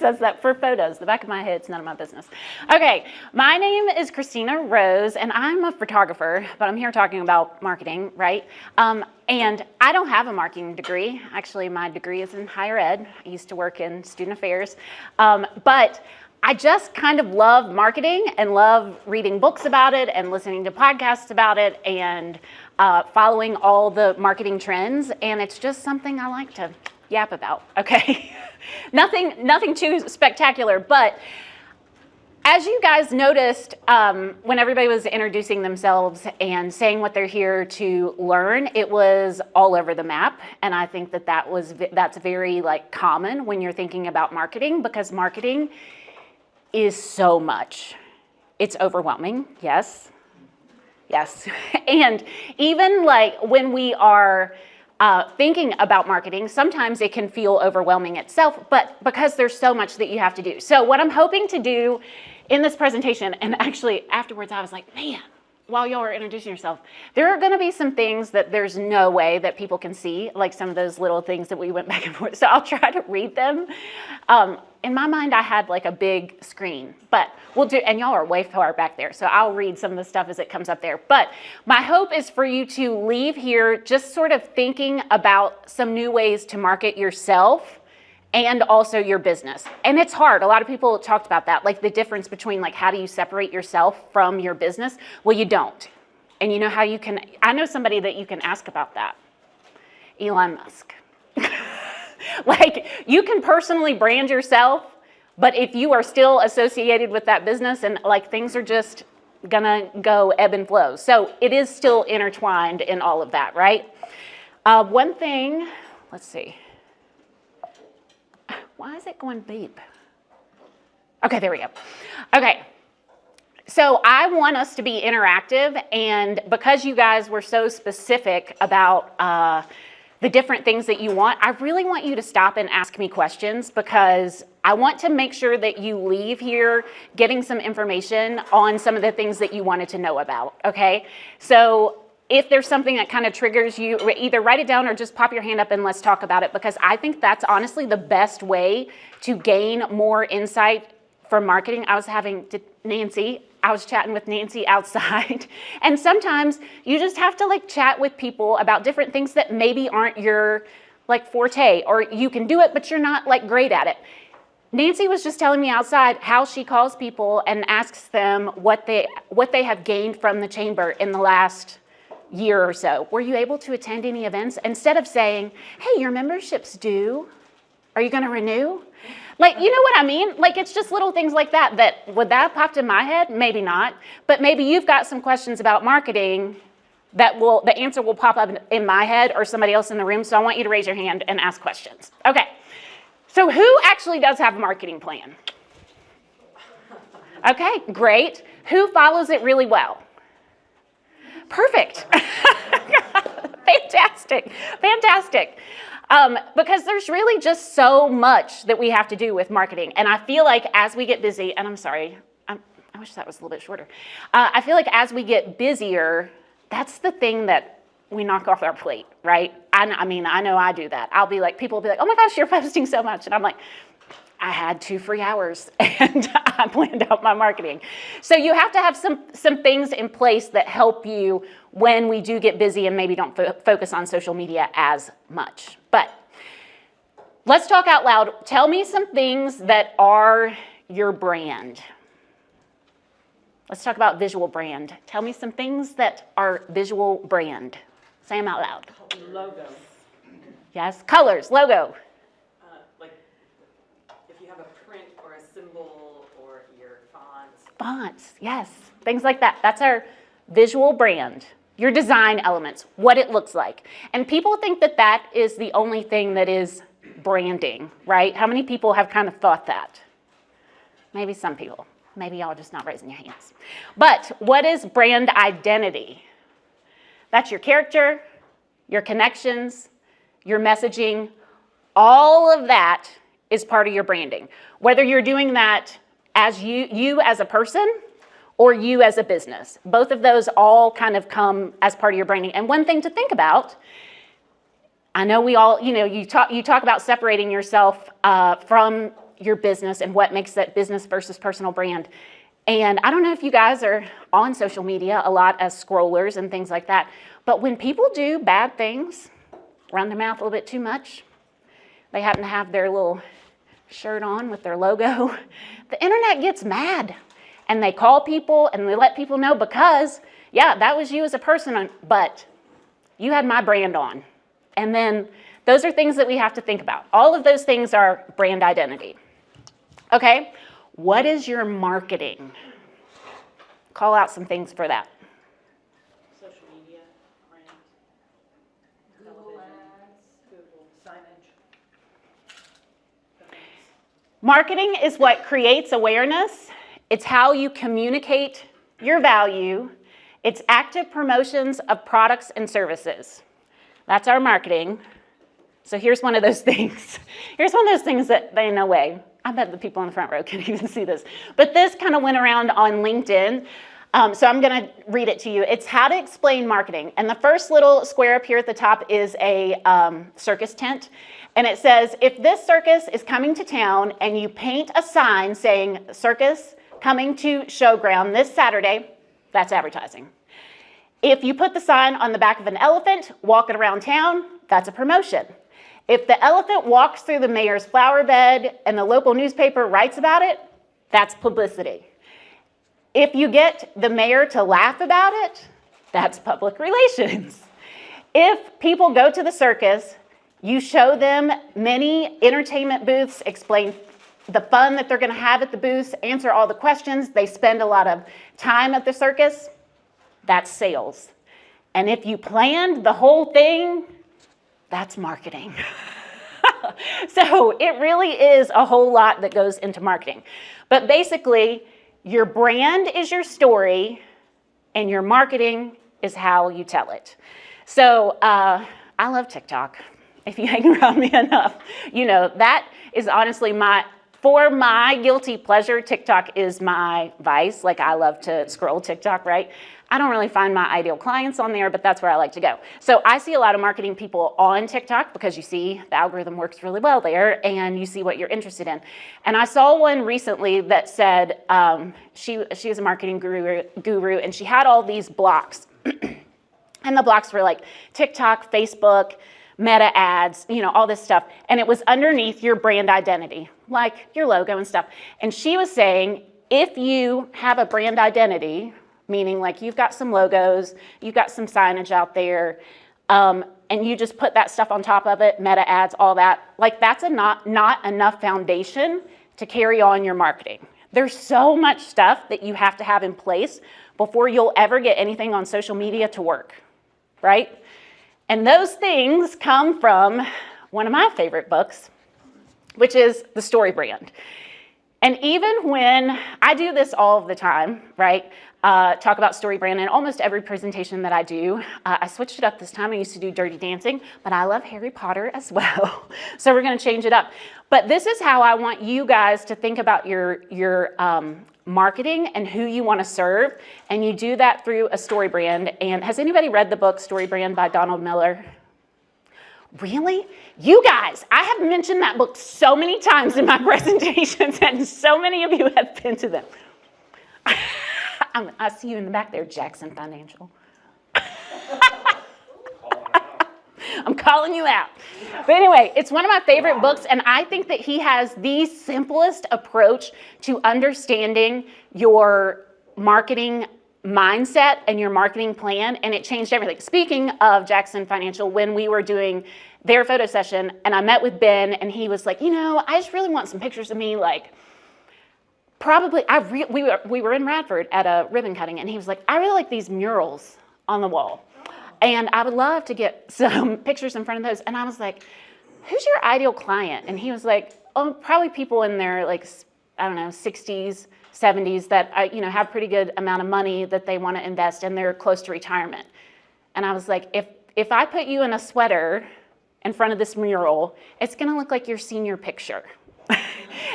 says that for photos. The back of my head's none of my business. Okay, my name is Kristina Rose, and I'm a photographer, but I'm here talking about marketing, right? And I don't have a marketing degree. Actually, my degree is in higher ed. I used to work in student affairs. But I just kind of love marketing and love reading books about it and listening to podcasts about it and following all the marketing trends. And it's just something I like to yap about, okay? Nothing too spectacular, but as you guys noticed, when everybody was introducing themselves and saying what they're here to learn, it was all over the map. And I think that's very common when you're thinking about marketing, because marketing is so much. It's overwhelming, yes. And even when we are thinking about marketing, sometimes it can feel overwhelming itself, but because there's so much that you have to do. So what I'm hoping to do in this presentation, and actually afterwards I was like, man, while y'all are introducing yourself, there are gonna be some things that there's no way that people can see, like some of those little things that we went back and forth. So I'll try to read them. In my mind, I had a big screen, but we'll do, and y'all are way far back there, so I'll read some of the stuff as it comes up there. But my hope is for you to leave here just sort of thinking about some new ways to market yourself and also your business. And it's hard. A lot of people talked about that, the difference between how do you separate yourself from your business? Well, you don't. And you know how you can, I know somebody that you can ask about that. Elon Musk. You can personally brand yourself, but if you are still associated with that business and things are just gonna go ebb and flow. So it is still intertwined in all of that, right? One thing, let's see. Why is it going beep? Okay, there we go. Okay, so I want us to be interactive, and because you guys were so specific about the different things that you want, I really want you to stop and ask me questions, because I want to make sure that you leave here getting some information on some of the things that you wanted to know about, okay? So if there's something that kind of triggers you, either write it down or just pop your hand up and let's talk about it, because I think that's honestly the best way to gain more insight from marketing. I was chatting with Nancy outside, and sometimes you just have to chat with people about different things that maybe aren't your forte, or you can do it, but you're not great at it. Nancy was just telling me outside how she calls people and asks them what they have gained from the chamber in the last year or so. Were you able to attend any events? Instead of saying, hey, your membership's due. Are you going to renew? You know what I mean? It's just little things like that would that have popped in my head? Maybe not. But maybe you've got some questions about marketing that the answer will pop up in my head or somebody else in the room. So I want you to raise your hand and ask questions. Okay. So who actually does have a marketing plan? Okay, great. Who follows it really well? Perfect. Fantastic. Because there's really just so much that we have to do with marketing. And I feel as we get busy, and I'm sorry, I wish that was a little bit shorter. I feel as we get busier, that's the thing that we knock off our plate, right? I mean, I know I do that. People will be like, oh my gosh, you're posting so much. And I'm like, I had 2 free hours and I planned out my marketing. So you have to have some things in place that help you when we do get busy and maybe don't focus on social media as much. But let's talk out loud. Tell me some things that are your brand. Let's talk about visual brand. Tell me some things that are visual brand. Say them out loud. Logo. Yes, colors, logo. Fonts, yes, things like that. That's our visual brand, your design elements, what it looks like. And people think that is the only thing that is branding, right? How many people have kind of thought that? Maybe some people. Maybe y'all are just not raising your hands. But what is brand identity? That's your character, your connections, your messaging. All of that is part of your branding. Whether you're doing that as you as a person or you as a business. Both of those all kind of come as part of your branding. And one thing to think about, I know we all, you talk about separating yourself from your business and what makes that business versus personal brand. And I don't know if you guys are on social media a lot as scrollers and things like that, but when people do bad things, run their mouth a little bit too much, they happen to have their little shirt on with their logo, the internet gets mad. And they call people and they let people know because, yeah, that was you as a person, but you had my brand on. And then those are things that we have to think about. All of those things are brand identity. Okay, what is your marketing? Call out some things for that. Social media, print, Google Ads, Google signage. Marketing is what creates awareness. It's how you communicate your value. It's active promotions of products and services. That's our marketing. So here's one of those things. Here's one of those things that they no way. I bet the people in the front row can even see this. But this kind of went around on LinkedIn. So I'm going to read it to you. It's how to explain marketing. And the first little square up here at the top is a circus tent. And it says, if this circus is coming to town and you paint a sign saying circus coming to showground this Saturday, that's advertising. If you put the sign on the back of an elephant walking around town, that's a promotion. If the elephant walks through the mayor's flower bed and the local newspaper writes about it, that's publicity. If you get the mayor to laugh about it, that's public relations. If people go to the circus, you show them many entertainment booths, explain the fun that they're going to have at the booths, answer all the questions. They spend a lot of time at the circus. That's sales. And if you planned the whole thing, that's marketing. So it really is a whole lot that goes into marketing. But basically, your brand is your story, and your marketing is how you tell it. So I love TikTok. If you hang around me enough, you know, that is honestly for my guilty pleasure, TikTok is my vice. Like, I love to scroll TikTok, right? I don't really find my ideal clients on there, but that's where I like to go. So I see a lot of marketing people on TikTok because you see the algorithm works really well there and you see what you're interested in. And I saw one recently that said she was a marketing guru and she had all these blocks. And the blocks were like TikTok, Facebook, Meta ads, you know, all this stuff. And it was underneath your brand identity, like your logo and stuff. And she was saying, if you have a brand identity, meaning like you've got some logos, you've got some signage out there, and you just put that stuff on top of it, meta ads, all that, like that's not enough foundation to carry on your marketing. There's so much stuff that you have to have in place before you'll ever get anything on social media to work, right? And those things come from one of my favorite books, which is The Story Brand. And even when I do this all of the time, right? Talk about story brand in almost every presentation that I do. I switched it up this time. I used to do Dirty Dancing, but I love Harry Potter as well. So we're going to change it up. But this is how I want you guys to think about your marketing and who you want to serve. And you do that through a story brand. And has anybody read the book Story Brand by Donald Miller? Really? You guys, I have mentioned that book so many times in my presentations, and so many of you have been to them. I see you in the back there, Jackson Financial. I'm calling you out. But anyway, it's one of my favorite books, and I think that he has the simplest approach to understanding your marketing mindset and your marketing plan, and it changed everything. Speaking of Jackson Financial, when we were doing their photo session, and I met with Ben, and he was like, you know, I just really want some pictures of me, like, probably, we were in Radford at a ribbon cutting, and he was like, I really like these murals on the wall, and I would love to get some pictures in front of those. And I was like, who's your ideal client? And he was like, oh, probably people in their, like, I don't know, 60s, 70s that, you know, have pretty good amount of money that they want to invest, and they're close to retirement. And I was like, if I put you in a sweater in front of this mural, it's going to look like your senior picture.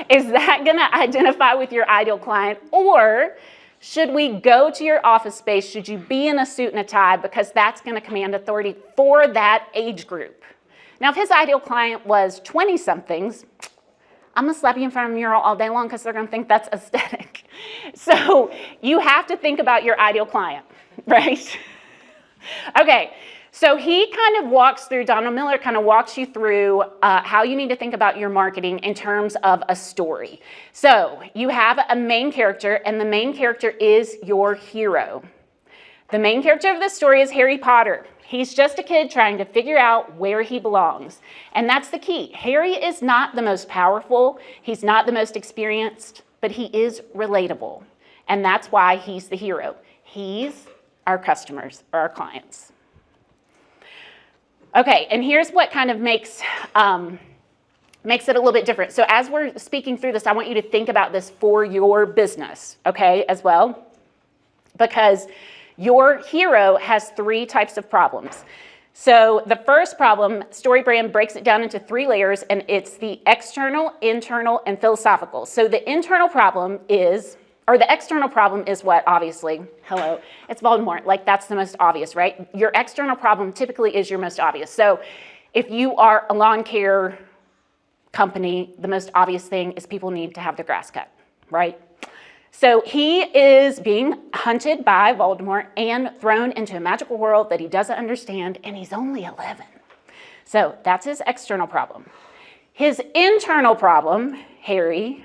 Is that going to identify with your ideal client? Or should we go to your office space? Should you be in a suit and a tie? Because that's going to command authority for that age group. Now, if his ideal client was 20-somethings, I'm gonna slap you in front of a mural all day long because they're gonna think that's aesthetic. So you have to think about your ideal client, right? Okay, so he kind of walks through, Donald Miller kind of walks you through how you need to think about your marketing in terms of a story. So you have a main character, and the main character is your hero. The main character of this story is Harry Potter. He's just a kid trying to figure out where he belongs. And that's the key. Harry is not the most powerful. He's not the most experienced, but he is relatable. And that's why he's the hero. He's our customers or our clients. Okay, and here's what kind of makes it a little bit different. So as we're speaking through this, I want you to think about this for your business, okay, as well. Because your hero has 3 types of problems. So the first problem, StoryBrand breaks it down into 3 layers, and it's the external, internal, and philosophical. So the internal problem is, or the external problem is what, obviously? Hello, it's Voldemort. Like, that's the most obvious, right? Your external problem typically is your most obvious. So if you are a lawn care company, the most obvious thing is people need to have their grass cut, right? So he is being hunted by Voldemort and thrown into a magical world that he doesn't understand, and he's only 11. So that's his external problem. His internal problem, Harry,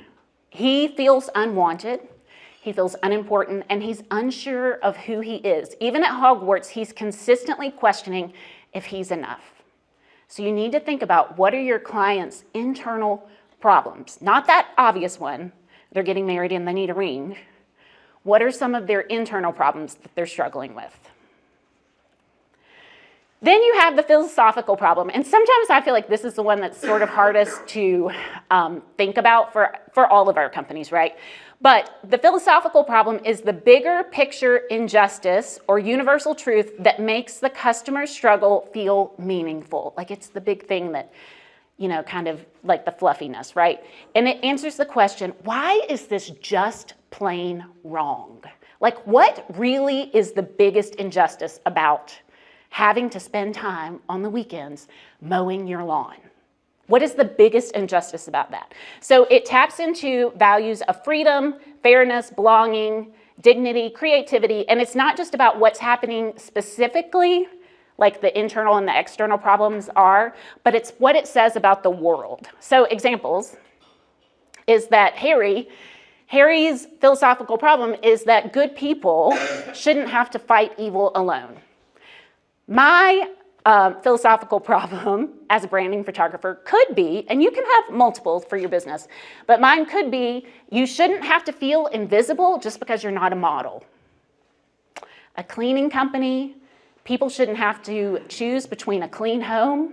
he feels unwanted, he feels unimportant, and he's unsure of who he is. Even at Hogwarts, he's consistently questioning if he's enough. So you need to think about, what are your clients' internal problems? Not that obvious one. They're getting married and they need a ring. What are some of their internal problems that they're struggling with? Then you have the philosophical problem. And sometimes I feel like this is the one that's sort of hardest to think about for all of our companies, right? But the philosophical problem is the bigger picture injustice or universal truth that makes the customer struggle feel meaningful. Like, it's the big thing that, you know, kind of like the fluffiness, right? And it answers the question, why is this just plain wrong? Like, what really is the biggest injustice about having to spend time on the weekends mowing your lawn? What is the biggest injustice about that? So it taps into values of freedom, fairness, belonging, dignity, creativity, and it's not just about what's happening specifically, like the internal and the external problems are, but it's what it says about the world. So examples is that Harry's philosophical problem is that good people shouldn't have to fight evil alone. My philosophical problem as a branding photographer could be, and you can have multiples for your business, but mine could be, you shouldn't have to feel invisible just because you're not a model. A cleaning company, people shouldn't have to choose between a clean home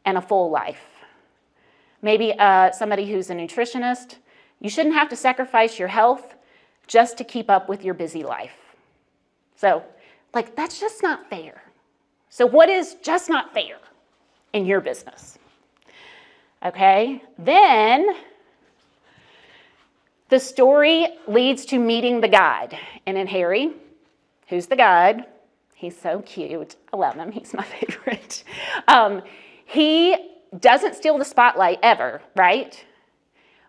and a full life. Maybe somebody who's a nutritionist, you shouldn't have to sacrifice your health just to keep up with your busy life. So, like, that's just not fair. So what is just not fair in your business? Okay, then the story leads to meeting the guide. And in Harry, who's the guide? He's so cute. I love him. He's my favorite. He doesn't steal the spotlight ever, right?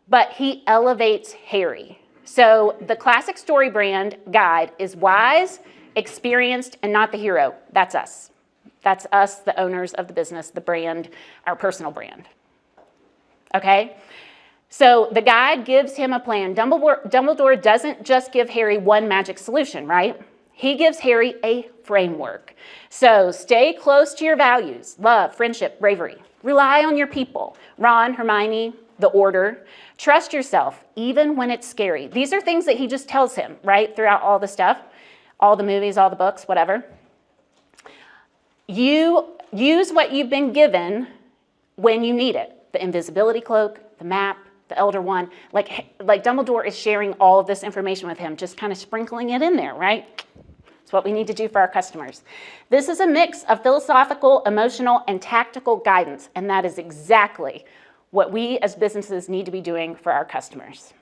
But he elevates Harry. So the classic StoryBrand guide is wise, experienced, and not the hero. That's us. That's us, the owners of the business, the brand, our personal brand. Okay? So the guide gives him a plan. Dumbledore doesn't just give Harry one magic solution, right? He gives Harry a framework. So stay close to your values: love, friendship, bravery. Rely on your people. Ron, Hermione, the order. Trust yourself, even when it's scary. These are things that he just tells him, right, throughout all the stuff, all the movies, all the books, whatever. You use what you've been given when you need it. The invisibility cloak, the map, the Elder Wand. Like Dumbledore is sharing all of this information with him, just kind of sprinkling it in there, right? It's what we need to do for our customers. This is a mix of philosophical, emotional, and tactical guidance, and that is exactly what we as businesses need to be doing for our customers.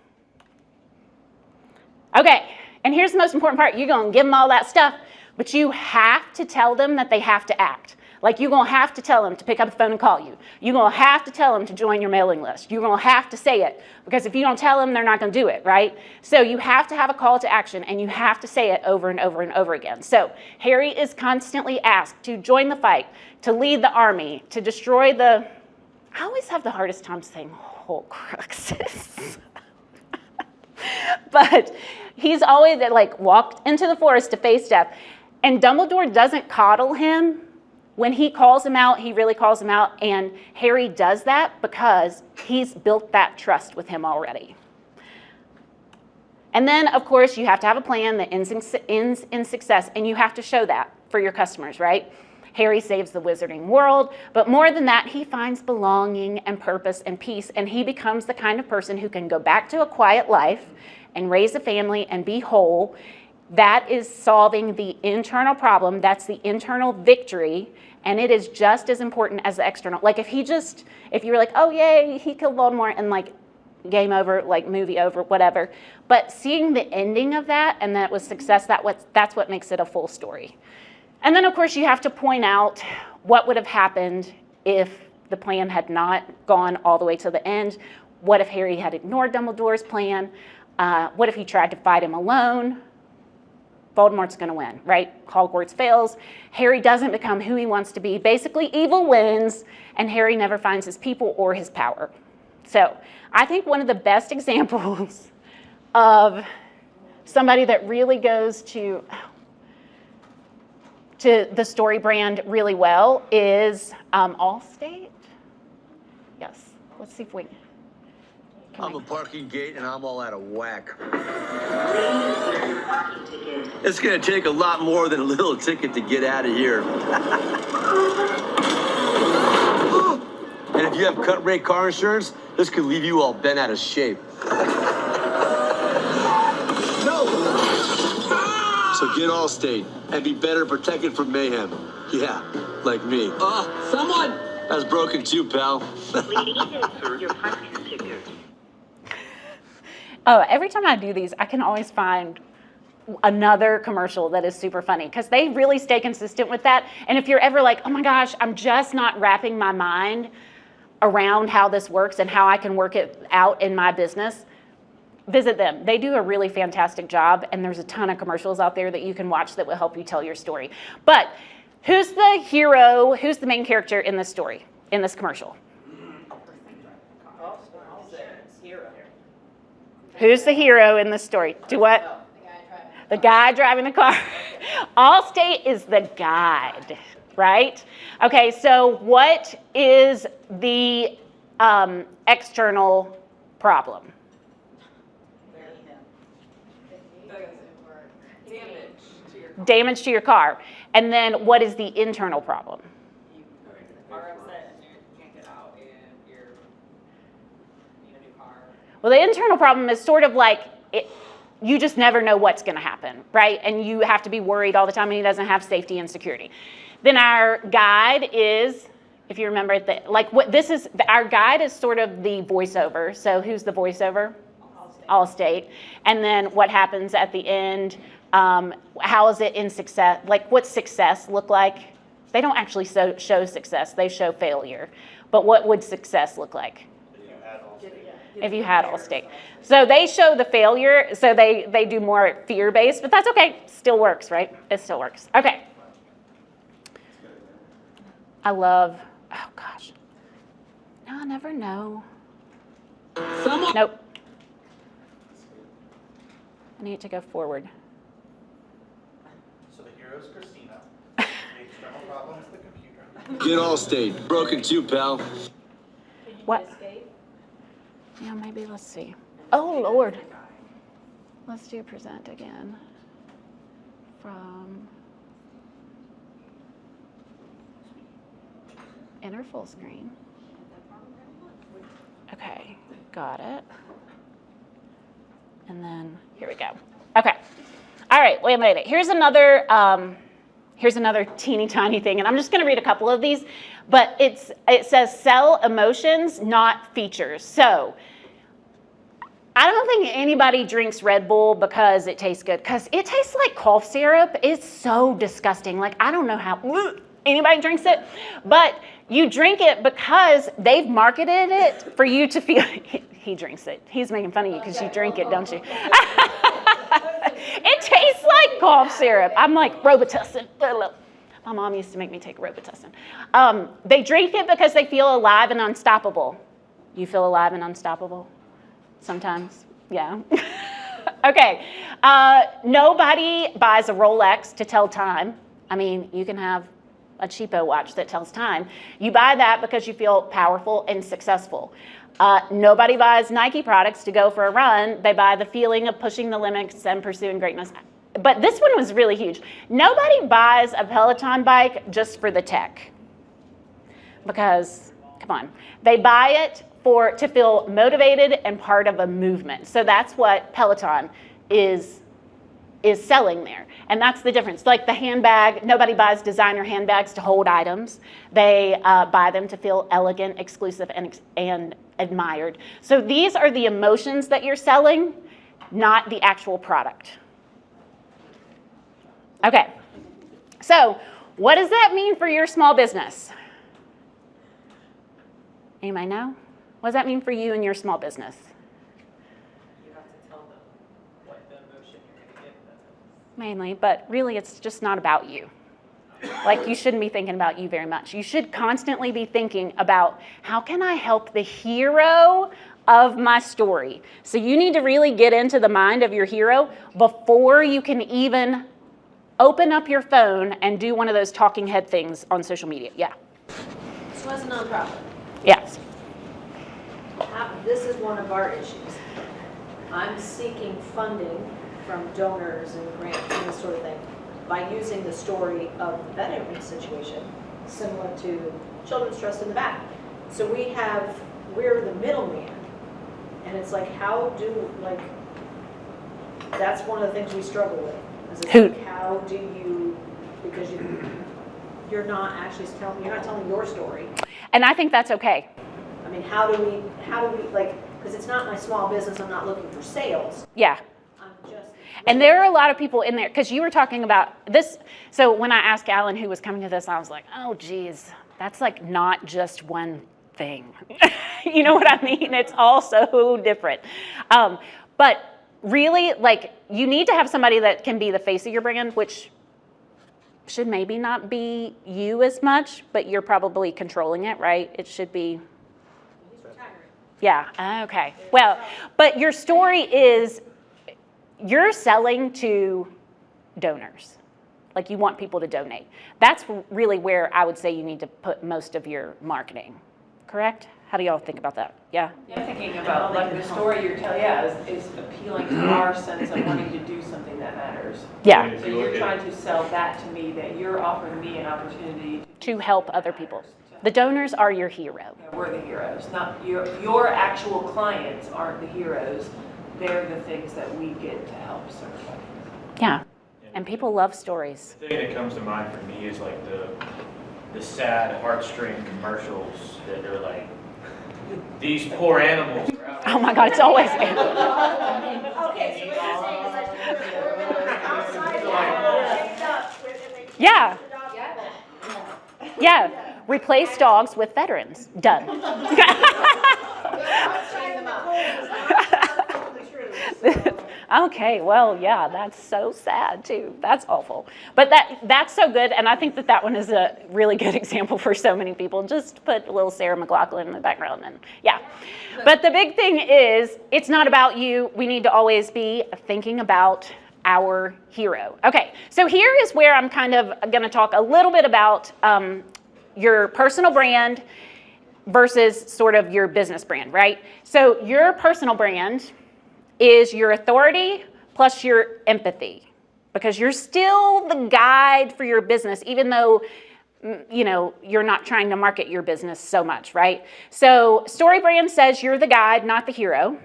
Okay, and here's the most important part. You're going to give them all that stuff, but you have to tell them that they have to act. Like, you're going to have to tell him to pick up the phone and call you. You're going to have to tell him to join your mailing list. You're going to have to say it, because if you don't tell them, they're not going to do it, right? So you have to have a call to action, and you have to say it over and over and over again. So Harry is constantly asked to join the fight, to lead the army, to destroy the... I always have the hardest time saying Horcruxes. But he's always like walked into the forest to face death. And Dumbledore doesn't coddle him. When he calls him out, he really calls him out. And Harry does that because he's built that trust with him already. And then, of course, you have to have a plan that ends in success. And you have to show that for your customers, right? Harry saves the wizarding world. But more than that, he finds belonging and purpose and peace. And he becomes the kind of person who can go back to a quiet life and raise a family and be whole. That is solving the internal problem. That's the internal victory. And it is just as important as the external. Like, if you were like, oh, yay, he killed Voldemort, and like, game over, like movie over, whatever. But seeing the ending of that, and that was success, that's what makes it a full story. And then, of course, you have to point out what would have happened if the plan had not gone all the way to the end. What if Harry had ignored Dumbledore's plan? What if he tried to fight him alone? Voldemort's going to win, right? Hogwarts fails. Harry doesn't become who he wants to be. Basically, evil wins, and Harry never finds his people or his power. So I think one of the best examples of somebody that really goes to the story brand really well is Allstate. Yes, let's see if we can. I'm a parking gate and I'm all out of whack. It's gonna take a lot more than a little ticket to get out of here. And if you have cut rate car insurance, this could leave you all bent out of shape. No! So get Allstate and be better protected from mayhem. Yeah, like me. Someone! That's broken too, pal. Please insert your parking ticket. Oh, every time I do these, I can always find another commercial that is super funny, because they really stay consistent with that. And if you're ever like, oh my gosh, I'm just not wrapping my mind around how this works and how I can work it out in my business, visit them. They do a really fantastic job, and there's a ton of commercials out there that you can watch that will help you tell your story. But who's the hero, who's the main character in this story, in this commercial? Who's the hero in this story? Do what? The guy driving the car. Allstate is the guide, right? Okay, so what is the external problem? Damage to your car. And then what is the internal problem? You are upset and you can't get out and you need a new car. Well, the internal problem is sort of like you just never know what's going to happen, right? And you have to be worried all the time, and he doesn't have safety and security. Then our guide is, if you remember, our guide is sort of the voiceover. So who's the voiceover? Allstate. And then what happens at the end? How is it in success? Like, what's success look like? They don't actually show success. They show failure. But what would success look like? If you had Allstate. So they show the failure, so they do more fear-based, but that's okay. Still works, right? It still works. Okay. I love, oh gosh. No, I never know. Someone! Nope. I need to go forward. So the hero is Kristina. The external problem is the computer. Get Allstate. Broken too, pal. What? Yeah, maybe let's see. Oh, Lord. Let's do present again. From enter full screen. Okay, got it. And then here we go. Okay. All right, wait a minute. Here's another teeny tiny thing, and I'm just going to read a couple of these, but it says sell emotions, not features. So I don't think anybody drinks Red Bull because it tastes good, because it tastes like cough syrup. It's so disgusting. Like, I don't know how Anybody drinks it? But you drink it because they've marketed it for you to feel. He drinks it. He's making fun of you because you drink it, don't you? It tastes like cough syrup. I'm like, Robitussin. My mom used to make me take Robitussin. They drink it because they feel alive and unstoppable. You feel alive and unstoppable? Sometimes? Yeah. Okay. Nobody buys a Rolex to tell time. I mean, you can have a cheapo watch that tells time. You buy that because you feel powerful and successful. Nobody buys Nike products to go for a run. They buy the feeling of pushing the limits and pursuing greatness. But this one was really huge. Nobody buys a Peloton bike just for the tech. Because, come on, they buy it to feel motivated and part of a movement. So that's what Peloton is selling there. And that's the difference. Like the handbag, nobody buys designer handbags to hold items. They buy them to feel elegant, exclusive, and admired. So these are the emotions that you're selling, not the actual product. Okay. So what does that mean for your small business? Anybody know? What does that mean for you and your small business? You have to tell them what the emotion you're going to give them. Mainly, but really it's just not about you. Like you shouldn't be thinking about you very much. You should constantly be thinking about how can I help the hero of my story? So you need to really get into the mind of your hero before you can even open up your phone and do one of those talking head things on social media. Yeah. So as a nonprofit, Yes. this is one of our issues. I'm seeking funding from donors and grants and this sort of thing by using the story of the veteran situation, similar to Children's Trust in the back. So we're the middleman, and it's like, that's one of the things we struggle with. Like, how do you, because you're not telling your story. And I think that's okay. I mean, how do we because it's not my small business, I'm not looking for sales. Yeah. I'm just. And there are a lot of people in there, because you were talking about this. So when I asked Alan who was coming to this, I was like, oh, geez, that's like not just one thing. You know what I mean? It's all so different. But really, like, you need to have somebody that can be the face of your brand, which should maybe not be you as much, but you're probably controlling it, right? It should be. He's retiring. Yeah, okay. Well, but your story is you're selling to donors. Like you want people to donate. That's really where I would say you need to put most of your marketing, correct? How do y'all think about that? Yeah? I'm thinking about like the story you're telling, is appealing to our sense of wanting to do something that matters. Yeah, So you're trying to sell that to me, that you're offering me an opportunity to help other people. The donors are your hero. Yeah, we're the heroes, not your actual clients aren't the heroes. They're the things that we get to help serve. Yeah, and people love stories. The thing that comes to mind for me is like the sad heartstring commercials that are like, these poor animals are out. Oh my God, it's always. Okay, so what you're saying is that we're outside Yeah. Yeah, replace dogs with veterans. Done. Okay, well, yeah, that's so sad too. That's awful. But that's so good, and I think that one is a really good example for so many people. Just put a little Sarah McLachlan in the background, and yeah. But the big thing is, it's not about you. We need to always be thinking about our hero. Okay, so here is where I'm kind of going to talk a little bit about your personal brand versus sort of your business brand, right? So your personal brand is your authority plus your empathy, because you're still the guide for your business, even though you're not trying to market your business so much, right? So story brand says you're the guide, not the hero.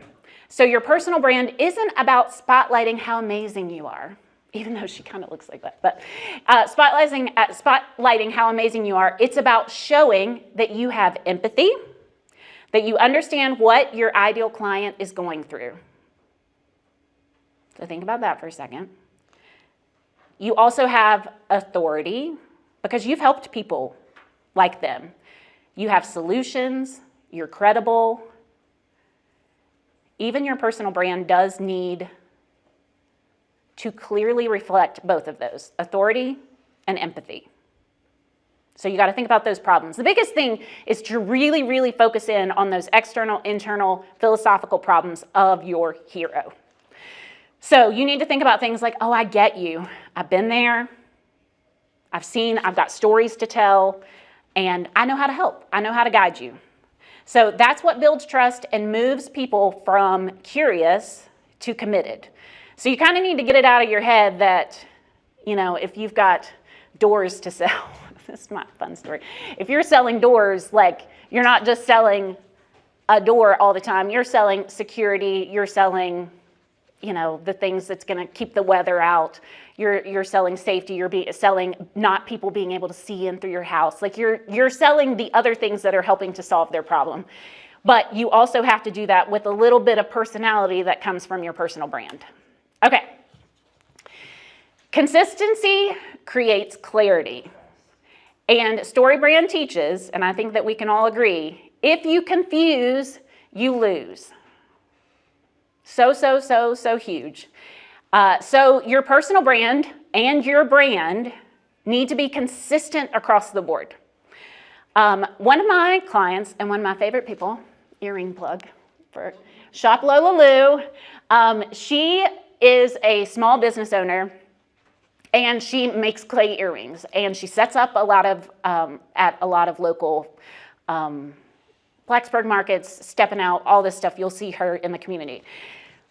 So your personal brand isn't about spotlighting how amazing you are, even though she kind of looks like that, but spotlighting how amazing you are. It's about showing that you have empathy, that you understand what your ideal client is going through. So think about that for a second. You also have authority, because you've helped people like them. You have solutions, you're credible. Even your personal brand does need to clearly reflect both of those, authority and empathy. So you got to think about those problems. The biggest thing is to really, really focus in on those external, internal, philosophical problems of your hero. So you need to think about things like, oh, I get you. I've been there. I've got stories to tell, and I know how to help. I know how to guide you. So that's what builds trust and moves people from curious to committed. So you kind of need to get it out of your head that, you know, if you've got doors to sell, this is my fun story. If you're selling doors, like, you're not just selling a door all the time. You're selling security. You're selling, you know, the things that's going to keep the weather out. You're selling safety. You're selling not people being able to see in through your house. Like, you're selling the other things that are helping to solve their problem. But you also have to do that with a little bit of personality that comes from your personal brand. Okay. Consistency creates clarity. And StoryBrand teaches, and I think that we can all agree, if you confuse, you lose. So huge. So your personal brand and your brand need to be consistent across the board. One of my clients and one of my favorite people, earring plug for Shop Lola Lou, she is a small business owner, and she makes clay earrings, and she sets up a lot of at a lot of local Blacksburg markets, stepping out, all this stuff. You'll see her in the community.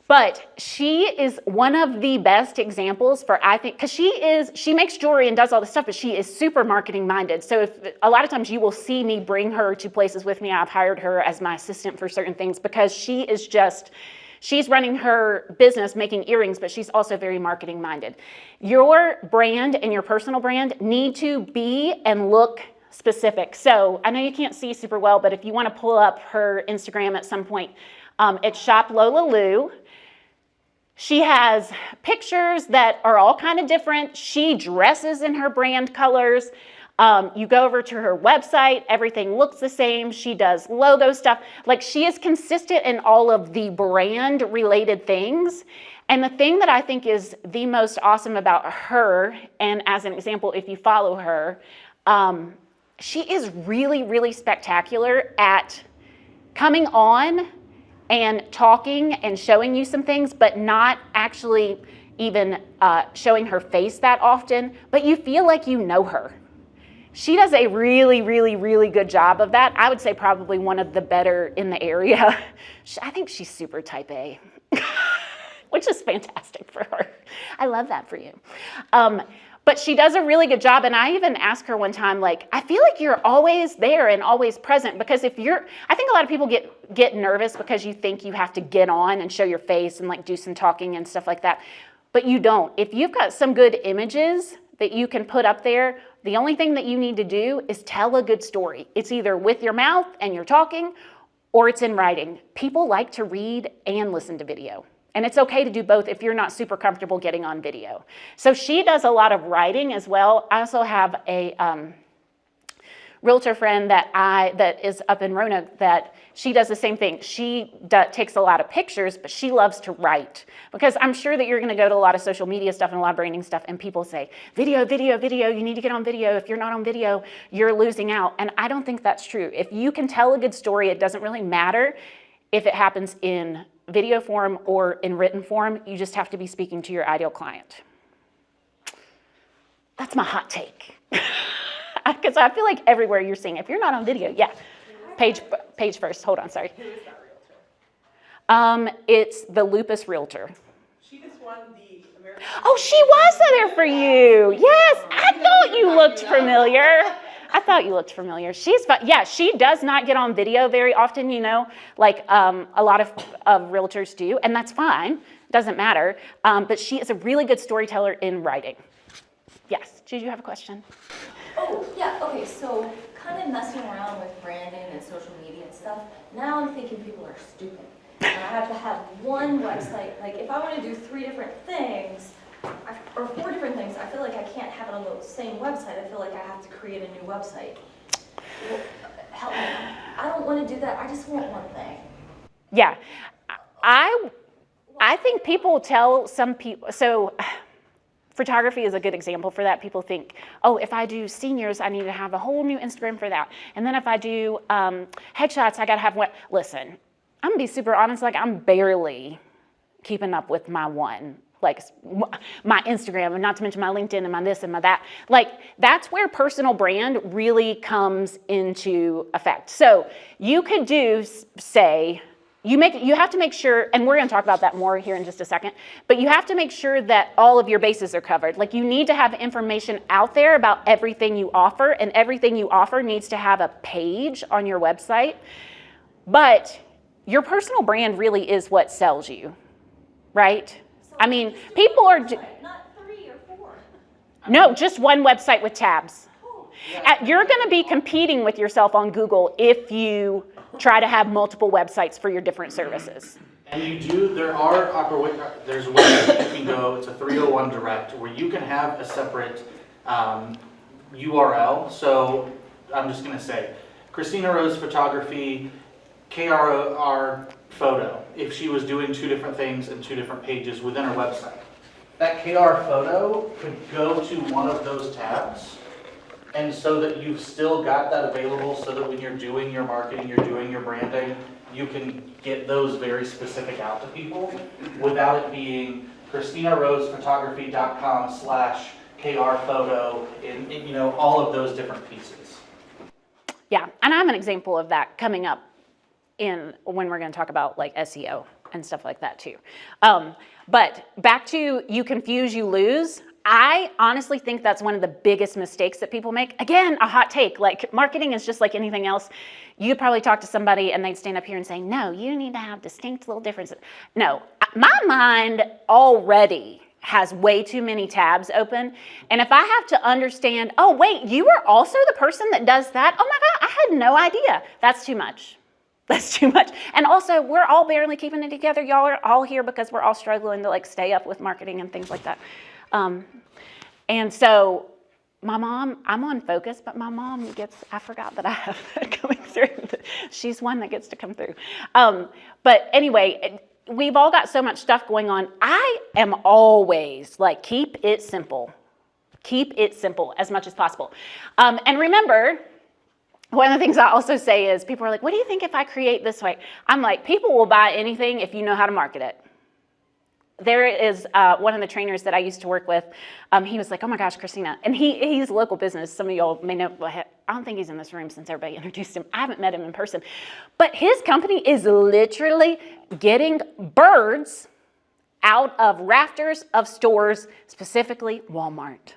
But she is one of the best examples for, I think, because she makes jewelry and does all this stuff, but she is super marketing minded. So a lot of times you will see me bring her to places with me. I've hired her as my assistant for certain things because she's running her business making earrings, but she's also very marketing minded. Your brand and your personal brand need to be and look specific. So I know you can't see super well, but if you want to pull up her Instagram at some point, it's Shop Lola Lou. She has pictures that are all kind of different. She dresses in her brand colors. You go over to her website, everything looks the same. She does logo stuff. Like, she is consistent in all of the brand related things. And the thing that I think is the most awesome about her, and as an example, if you follow her, she is really, really spectacular at coming on and talking and showing you some things, but not actually even showing her face that often, but you feel like you know her. She does a really, really, really good job of that. I would say probably one of the better in the area. I think she's super type A, which is fantastic for her. I love that for you. But she does a really good job. And I even asked her one time, like, I feel like you're always there and always present, because I think a lot of people get nervous because you think you have to get on and show your face and like do some talking and stuff like that. But you don't. If you've got some good images that you can put up there, the only thing that you need to do is tell a good story. It's either with your mouth and you're talking, or it's in writing. People like to read and listen to video. And it's okay to do both if you're not super comfortable getting on video. So she does a lot of writing as well. I also have a realtor friend that is up in Roanoke that she does the same thing. She takes a lot of pictures, but she loves to write, because I'm sure that you're going to go to a lot of social media stuff and a lot of branding stuff, and people say, video, video, video, you need to get on video. If you're not on video, you're losing out. And I don't think that's true. If you can tell a good story, it doesn't really matter if it happens in video form or in written form. You just have to be speaking to your ideal client. That's my hot take. Because I feel like everywhere you're seeing, if you're not on video, yeah. Page first. Hold on, sorry. Who is that realtor? It's the Lupus Realtor. She just won the American. Oh, she was there for you. Yes, I thought you looked familiar. She's fun. Yeah, she does not get on video very often, like a lot of realtors do, and that's fine. Doesn't matter. But she is a really good storyteller in writing. Yes. Did you have a question? Oh, yeah, okay, so kind of messing around with branding and social media and stuff, now I'm thinking people are stupid. And I have to have one website. Like, if I want to do 3 different things, or 4 different things. I feel like I can't have it on the same website. I feel like I have to create a new website. Well, help me. I don't want to do that. I just want one thing. Yeah, I think people tell some people, so photography is a good example for that. People think, oh, if I do seniors, I need to have a whole new Instagram for that. And then if I do headshots, I got to have one. Listen, I'm going to be super honest, like I'm barely keeping up with my Instagram, and not to mention my LinkedIn and my this and my that. Like that's where personal brand really comes into effect. So you could do, say, you have to make sure, and we're going to talk about that more here in just a second, but you have to make sure that all of your bases are covered. Like you need to have information out there about everything you offer, and everything you offer needs to have a page on your website. But your personal brand really is what sells you, right? So I mean, just people one are, website, not 3 or 4. no, just one website with tabs. Oh. You're going to be competing with yourself on Google if you try to have multiple websites for your different services. And you do, there's a way that you can go, it's a 301 direct, where you can have a separate URL. So I'm just going to say, Kristina Rose Photography, KRR Photo, if she was doing 2 different things and 2 different pages within her website. That KR Photo could go to one of those tabs, and so that you've still got that available, so that when you're doing your marketing, you're doing your branding, you can get those very specific out to people without it being KristinaRosePhotography.com/KR Photo in all of those different pieces. Yeah, and I have an example of that coming up in when we're going to talk about like SEO and stuff like that too. But back to you confuse, you lose. I honestly think that's one of the biggest mistakes that people make. Again, a hot take, like marketing is just like anything else. You'd probably talk to somebody and they'd stand up here and say, no, you need to have distinct little differences. No, my mind already has way too many tabs open. And if I have to understand, oh, wait, you are also the person that does that? Oh my God, I had no idea. That's too much. That's too much. And also, we're all barely keeping it together. Y'all are all here because we're all struggling to like stay up with marketing and things like that. And so my mom, I'm on focus, but my mom I forgot that I have that coming through. She's one that gets to come through. But anyway, we've all got so much stuff going on. I am always like, keep it simple. Keep it simple as much as possible. And remember, one of the things I also say is people are like, what do you think if I create this way? I'm like, people will buy anything if you know how to market it. There is one of the trainers that I used to work with. He was like, oh my gosh, Kristina. And he's a local business. Some of y'all may know. I don't think he's in this room since everybody introduced him. I haven't met him in person. But his company is literally getting birds out of rafters of stores, specifically Walmart.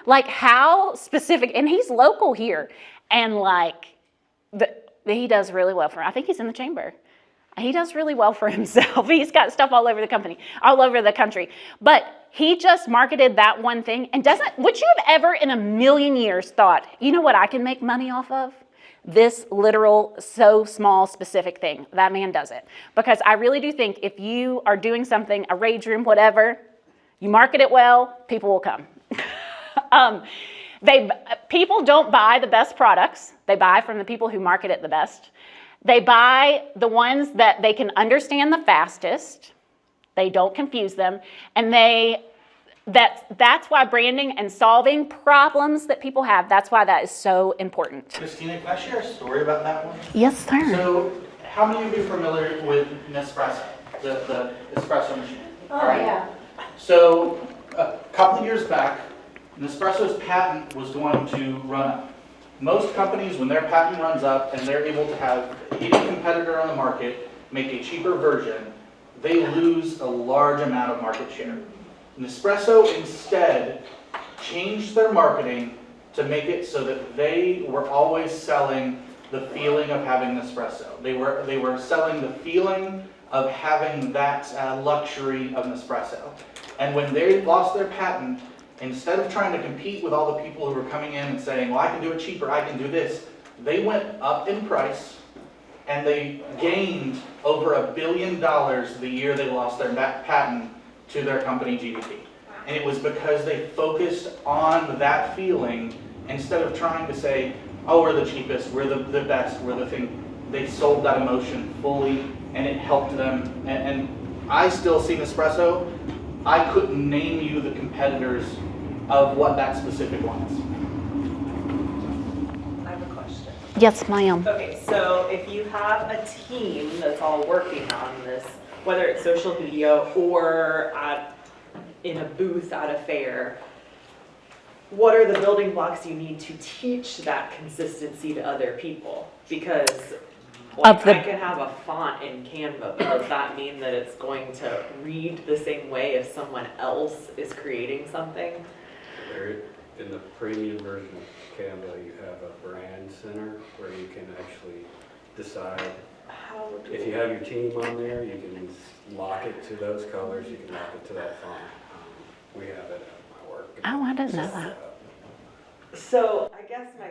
Like how specific, and he's local here. And like, he does really well for him. I think he's in the chamber. He does really well for himself. He's got stuff all over the country. But he just marketed that one thing and would you have ever in a million years thought, you know what I can make money off of? This literal, so small, specific thing. That man does it. Because I really do think if you are doing something, a rage room, whatever, you market it well, people will come. People don't buy the best products. They buy from the people who market it the best. They buy the ones that they can understand the fastest. They don't confuse them. And that's why branding and solving problems that people have, that's why that is so important. Kristina, can I share a story about that one? Yes, sir. So, how many of you are familiar with Nespresso, the espresso machine? Oh, yeah. So, a couple of years back, Nespresso's patent was going to run up. Most companies, when their patent runs up and they're able to have any competitor on the market make a cheaper version, they lose a large amount of market share. Nespresso instead changed their marketing to make it so that they were always selling the feeling of having Nespresso. They were selling the feeling of having that luxury of Nespresso. And when they lost their patent, instead of trying to compete with all the people who were coming in and saying, well, I can do it cheaper, I can do this, they went up in price and they gained over $1 billion the year they lost their patent to their company GDP. And it was because they focused on that feeling instead of trying to say, oh, we're the cheapest, we're the best, we're the thing. They sold that emotion fully, and it helped them. And I still see Nespresso. I couldn't name you the competitors of what that specific one is. I have a question. Yes, ma'am. Okay, so if you have a team that's all working on this, whether it's social media or in a booth at a fair, what are the building blocks you need to teach that consistency to other people? Because I can have a font in Canva, but does that mean that it's going to read the same way if someone else is creating something? In the premium version of Canva, you have a brand center where you can actually decide. If you have your team on there, you can lock it to those colors, you can lock it to that font. We have it at my work. Oh, I didn't know that. So I guess my...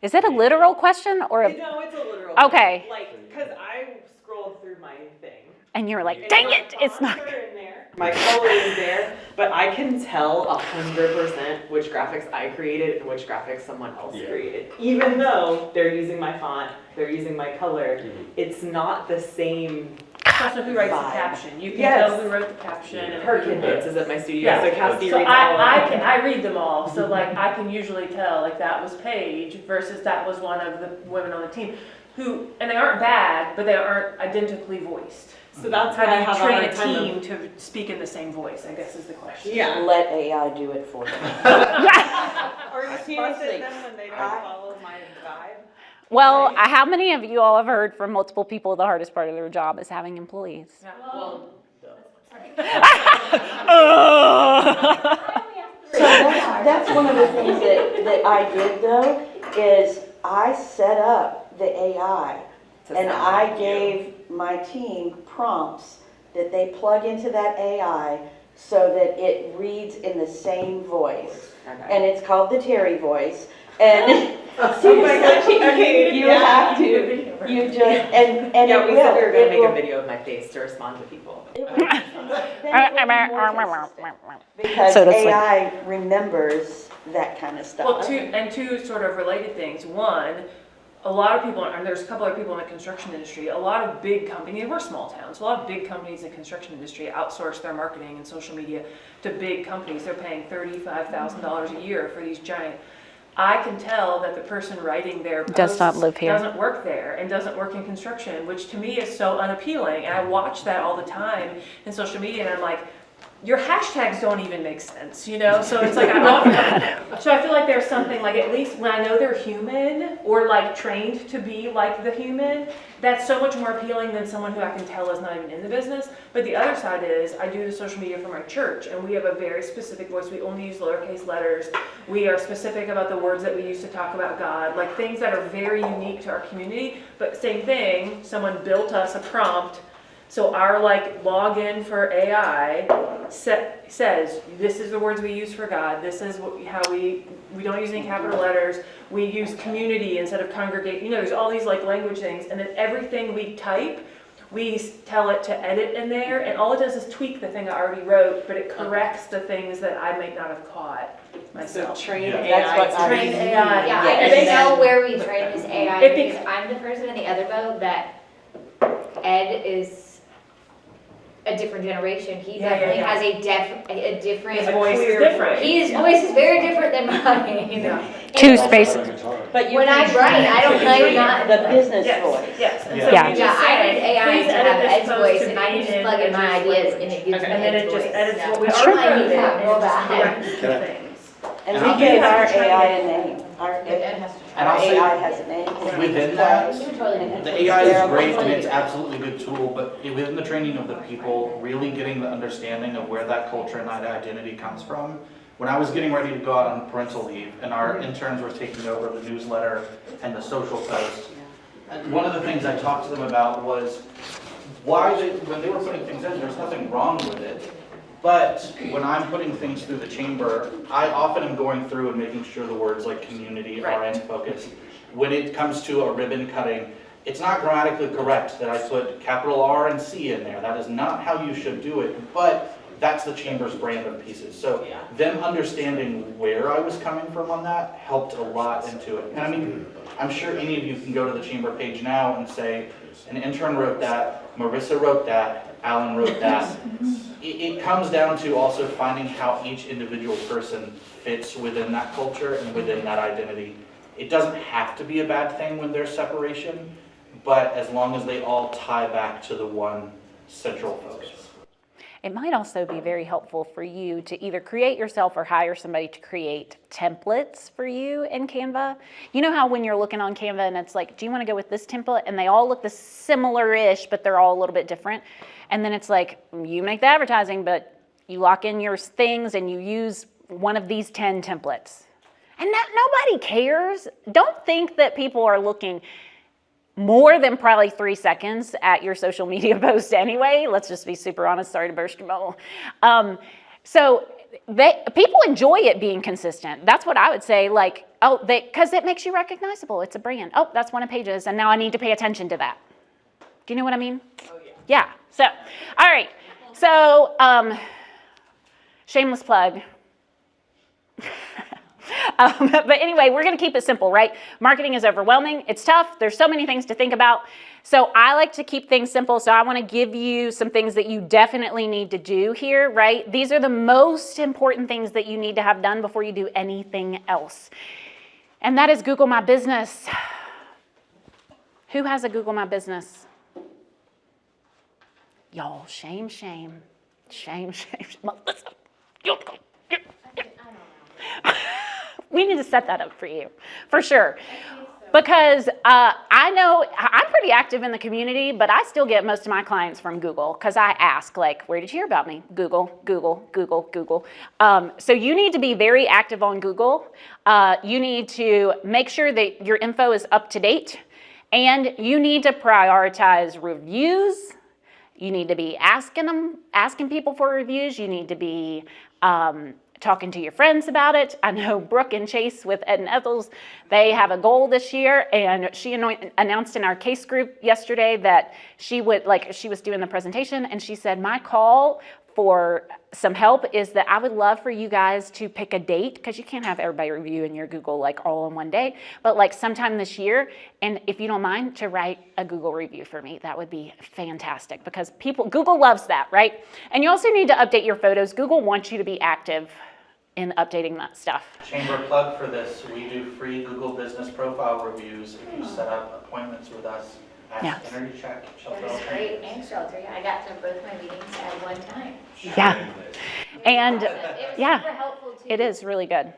Is it a literal question or a? No, it's a literal. Okay. Like, because I scrolled through my thing. And you were like, and dang my it, it's not. fonts are in there, my color is there, but I can tell 100% which graphics I created and which graphics someone else created. Even though they're using my font, they're using my color, it's not the same. Also, who writes the caption? You can tell who wrote the caption. And Perkins is at my studio, Yeah. so Cassie So reads all of them. I read them all, so like I can usually tell like that was Paige versus that was one of the women on the team who, and they aren't bad, but they aren't identically voiced. So that's How why I do have you a train hard a time team to speak in the same voice, I guess is the question. Yeah. Let AI do it for them. Are you frustrated Seriously, then when they don't follow my vibe? Well, how many of you all have heard from multiple people the hardest part of their job is having employees? Well, So that's one of the things that I did though, is I set up the AI and I gave my team prompts that they plug into that AI so that it reads in the same voice. Okay. And it's called the Terry voice. And Oh my gosh, okay, you yeah. have to, you just, and Yeah, it we will. said we were gonna It make will- a video of my face to respond to people. it will- then it will be more consistent. Because So to speak. AI remembers that kind of stuff. Well, two sort of related things. One, a lot of people, and there's a couple other people in the construction industry, a lot of big companies, we're small towns, so a lot of big companies in the construction industry outsource their marketing and social media to big companies. They're paying $35,000 a year for these giant. I can tell that the person writing their posts Does not live here. doesn't work there and doesn't work in construction, which to me is so unappealing. And I watch that all the time in social media, and I'm like, your hashtags don't even make sense, you know? So it's like, so I feel like there's something like, at least when I know they're human or like trained to be like the human, that's so much more appealing than someone who I can tell is not even in the business. But the other side is, I do the social media for my church, and we have a very specific voice. We only use lowercase letters. We are specific about the words that we use to talk about God, like things that are very unique to our community. But same thing, someone built us a prompt. So our like login for AI says, this is the words we use for God. This is how we don't use any capital letters. We use community instead of congregate. You know, there's all these like language things. And then everything we type, we tell it to edit in there. And all it does is tweak the thing I already wrote, but it corrects the things that I might not have caught myself. So train Yeah. AI. That's what I Train use. AI. Yeah, Yes. I just know where we train this AI, It because I'm the person in the other boat that Ed is a different generation. He Yeah, definitely yeah. has a different. His voice is different. His voice is very different than mine. Yeah. Two spaces. But you When I can write, I don't know train not. the business Yes, voice. yes. And Yeah. so Yeah. we Yeah, just I say, need AI please to edit have this Ed's post voice, to and I be can just in plug in my Ed's ideas, language. and it gives me And then Ed's it just voice. edits what we That's already all I wrote need to in have. and Roll just back. corrects Can I- the things. And And we I'll gave have our to train AI it. a name. Our Ed has to. And I'll say- AI has a name. Within that, You totally didn't. the AI is great and it's absolutely a good tool, but within the training of the people, really getting the understanding of where that culture and that identity comes from. When I was getting ready to go out on parental leave and our interns were taking over the newsletter and the social posts, one of the things I talked to them about was why when they were putting things in, there's nothing wrong with it. But when I'm putting things through the chamber, I often am going through and making sure the words like community are in focus. When it comes to a ribbon cutting, it's not grammatically correct that I put capital R and C in there. That is not how you should do it. But that's the chamber's brand of pieces. So them understanding where I was coming from on that helped a lot into it. And I mean, I'm sure any of you can go to the chamber page now and say, an intern wrote that, Marissa wrote that, Alan wrote that. It comes down to also finding how each individual person fits within that culture and within that identity. It doesn't have to be a bad thing when there's separation, but as long as they all tie back to the one central focus. It might also be very helpful for you to either create yourself or hire somebody to create templates for you in Canva. You know how when you're looking on Canva and it's like, do you want to go with this template? And they all look the similar-ish, but they're all a little bit different. And then it's like, you make the advertising, but you lock in your things and you use one of these 10 templates. And that nobody cares. Don't think that people are looking more than probably 3 seconds at your social media post anyway. Let's just be super honest. Sorry to burst your bubble. So people enjoy it being consistent. That's what I would say. Like, because it makes you recognizable. It's a brand. Oh, that's one of Paige's, and now I need to pay attention to that. Do you know what I mean? Oh, yeah. Yeah. So, all right. So, shameless plug. But anyway, we're going to keep it simple, right? Marketing is overwhelming. It's tough. There's so many things to think about. So I like to keep things simple. So I want to give you some things that you definitely need to do here, right? These are the most important things that you need to have done before you do anything else. And that is Google My Business. Who has a Google My Business? Y'all, shame, shame. Shame, shame. Melissa. We need to set that up for you, for sure. Because I know I'm pretty active in the community, but I still get most of my clients from Google because I ask, like, where did you hear about me? Google, Google, Google, Google. So you need to be very active on Google. You need to make sure that your info is up to date, and you need to prioritize reviews. You need to be asking people for reviews. You need to be talking to your friends about it. I know Brooke and Chase with Ed and Ethel's, they have a goal this year, and she announced in our case group yesterday that she was doing the presentation, and she said, my call for some help is that I would love for you guys to pick a date, because you can't have everybody review in your Google like all in one day, but like sometime this year, and if you don't mind, to write a Google review for me. That would be fantastic, because Google loves that, right? And you also need to update your photos. Google wants you to be active in updating that stuff. Chamber plug for this, we do free Google business profile reviews if you set up appointments with us. Ask Energy Check, Shelter. That was great, and Shelter, yeah, I got to both my meetings at one time. Yeah, and It was yeah, super helpful too. it is really good.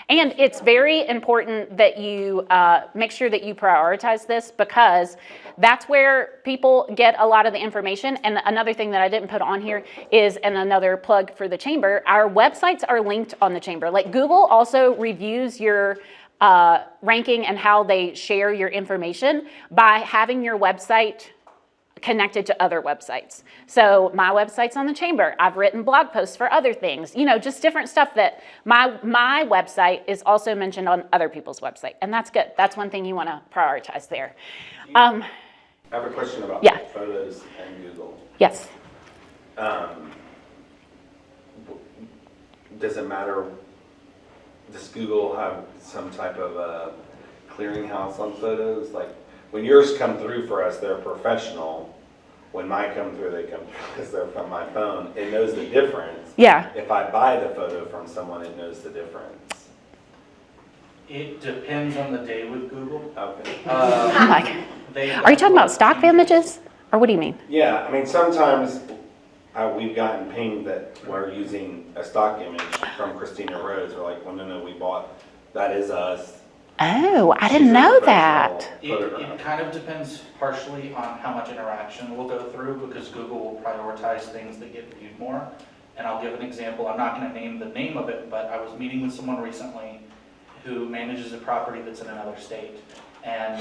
And it's very important that you make sure that you prioritize this, because that's where people get a lot of the information. And another thing that I didn't put on here is, and another plug for the chamber, our websites are linked on the chamber. Like Google also reviews your ranking and how they share your information by having your website connected to other websites. So my website's on the chamber. I've written blog posts for other things, just different stuff that my website is also mentioned on other people's website. And that's good. That's one thing you want to prioritize there. I have a question about photos and Google. Yes. Does it matter, does Google have some type of a clearinghouse on photos? Like, when yours come through for us, they're professional. When mine come through, they come through because they're from my phone. It knows the difference. Yeah. If I buy the photo from someone, it knows the difference. It depends on the day with Google. Okay. Are you talking about stock images? Or what do you mean? Yeah, I mean, sometimes we've gotten pinged that we're using a stock image from Kristina Rose. We're like, well, no, we bought, that is us. Oh, I didn't know that. It kind of depends partially on how much interaction we'll go through, because Google will prioritize things that get viewed more. And I'll give an example. I'm not going to name the name of it, but I was meeting with someone recently who manages a property that's in another state. And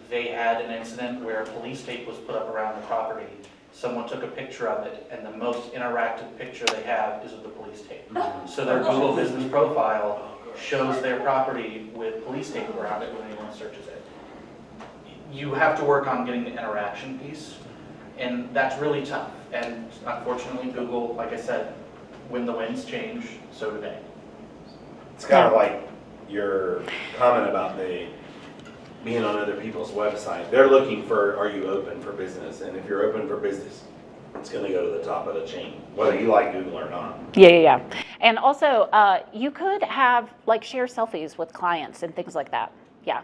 they had an incident where police tape was put up around the property. Someone took a picture of it, and the most interactive picture they have is of the police tape. So their Google business profile shows their property with police tape around it when anyone searches it. You have to work on getting the interaction piece, and that's really tough. And unfortunately, Google, like I said, when the winds change, so do they. It's kind of like your comment about being on other people's website. They're looking for, are you open for business? And if you're open for business, it's gonna go to the top of the chain, whether you like Google or not. Yeah. And also, you could have like share selfies with clients and things like that. Yeah.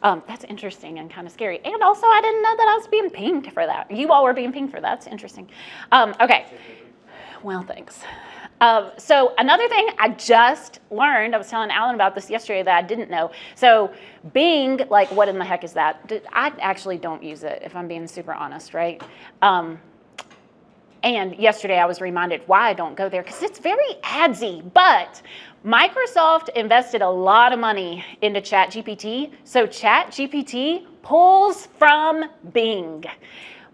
That's interesting and kind of scary. And also, I didn't know that I was being pinged for that. You all were being pinged for that. That's interesting. Okay. Well, thanks. So another thing I just learned, I was telling Alan about this yesterday that I didn't know. So Bing, like what in the heck is that? I actually don't use it, if I'm being super honest, right? And yesterday I was reminded why I don't go there, because it's very adsy. But Microsoft invested a lot of money into ChatGPT, so ChatGPT pulls from Bing.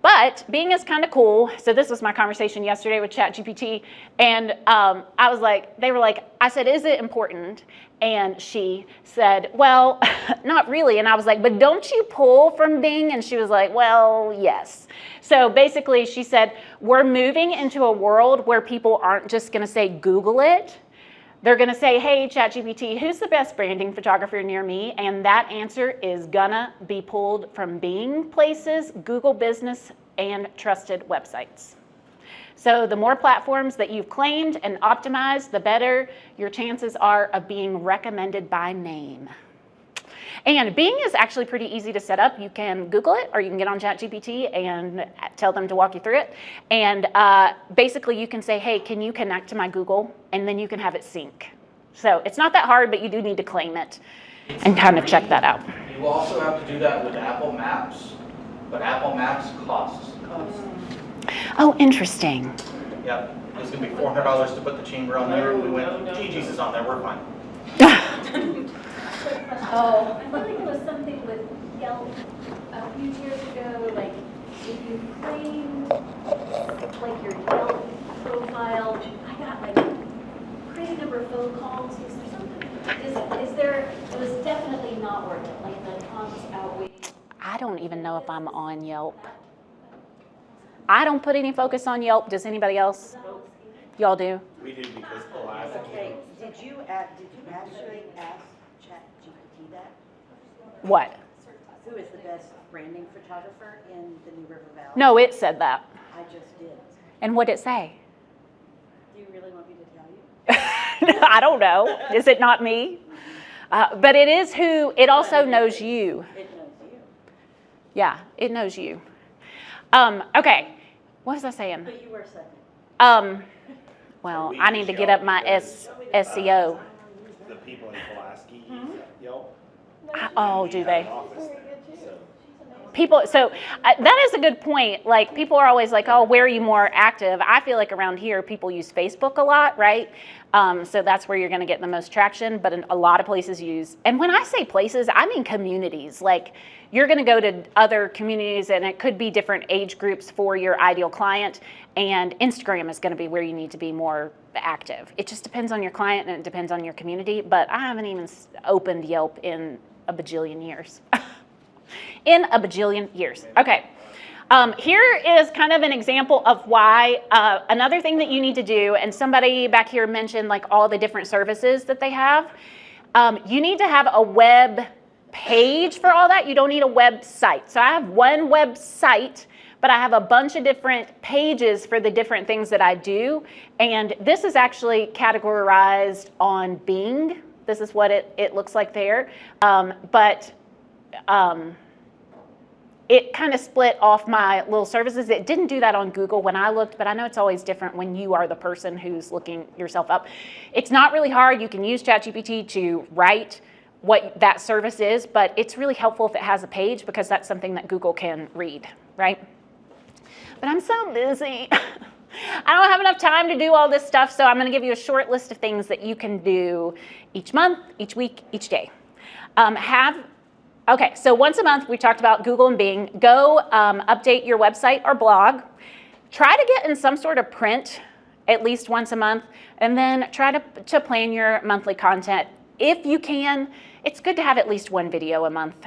But Bing is kind of cool. So this was my conversation yesterday with ChatGPT, and I was like, they were like, I said, is it important? And she said, well, not really. And I was like, but don't you pull from Bing? And she was like, well, yes. So basically she said, we're moving into a world where people aren't just going to say, Google it. They're going to say, hey, ChatGPT, who's the best branding photographer near me? And that answer is going to be pulled from Bing places, Google Business, and trusted websites. So the more platforms that you've claimed and optimized, the better your chances are of being recommended by name. And Bing is actually pretty easy to set up. You can Google it, or you can get on ChatGPT and tell them to walk you through it. And basically you can say, hey, can you connect to my Google? And then you can have it sync. So it's not that hard, but you do need to claim it and kind of check that out. You also have to do that with Apple Maps, but Apple Maps costs. Oh, interesting. Yep, it's gonna be $400 to put the chamber on there. We went, Gigi's is on there, we're fine. Oh, I feel like there was something with Yelp a few years ago, like if you claimed like your Yelp profile, I got like a crazy number of phone calls. Was there something? Is there, it was definitely not worth it, like the prompts outweigh. I don't even know if I'm on Yelp. I don't put any focus on Yelp. Does anybody else? Y'all do? We do because Pulaski. Okay, did you actually ask ChatGPT that? What? Who is the best branding photographer in the New River Valley? No, it said that. I just did. And what did it say? Do you really want me to tell you? I don't know. Is it not me? But it is who, it also knows you. It knows you. Yeah, it knows you. Okay, what was I saying? But you were second. Well, I need to get up my SEO. The people in Pulaski use Yelp. Oh, do they? People, so that is a good point. Like, people are always like, oh, where are you more active? I feel like around here, people use Facebook a lot, right? So that's where you're going to get the most traction. But a lot of places use, and when I say places, I mean communities. Like, you're going to go to other communities, and it could be different age groups for your ideal client. And Instagram is going to be where you need to be more active. It just depends on your client, and it depends on your community. But I haven't even opened Yelp in a bajillion years. In a bajillion years. Okay. Here is kind of an example of why another thing that you need to do, and somebody back here mentioned like all the different services that they have. You need to have a web page for all that. You don't need a website. So I have one website, but I have a bunch of different pages for the different things that I do. And this is actually categorized on Bing. This is what it looks like there. It kind of split off my little services. It didn't do that on Google when I looked, but I know it's always different when you are the person who's looking yourself up. It's not really hard. You can use ChatGPT to write what that service is, but it's really helpful if it has a page because that's something that Google can read, right? But I'm so busy. I don't have enough time to do all this stuff, so I'm going to give you a short list of things that you can do each month, each week, each day. Okay, so once a month, we talked about Google and Bing. Go update your website or blog. Try to get in some sort of print at least once a month, and then try to plan your monthly content. If you can, it's good to have at least one video a month.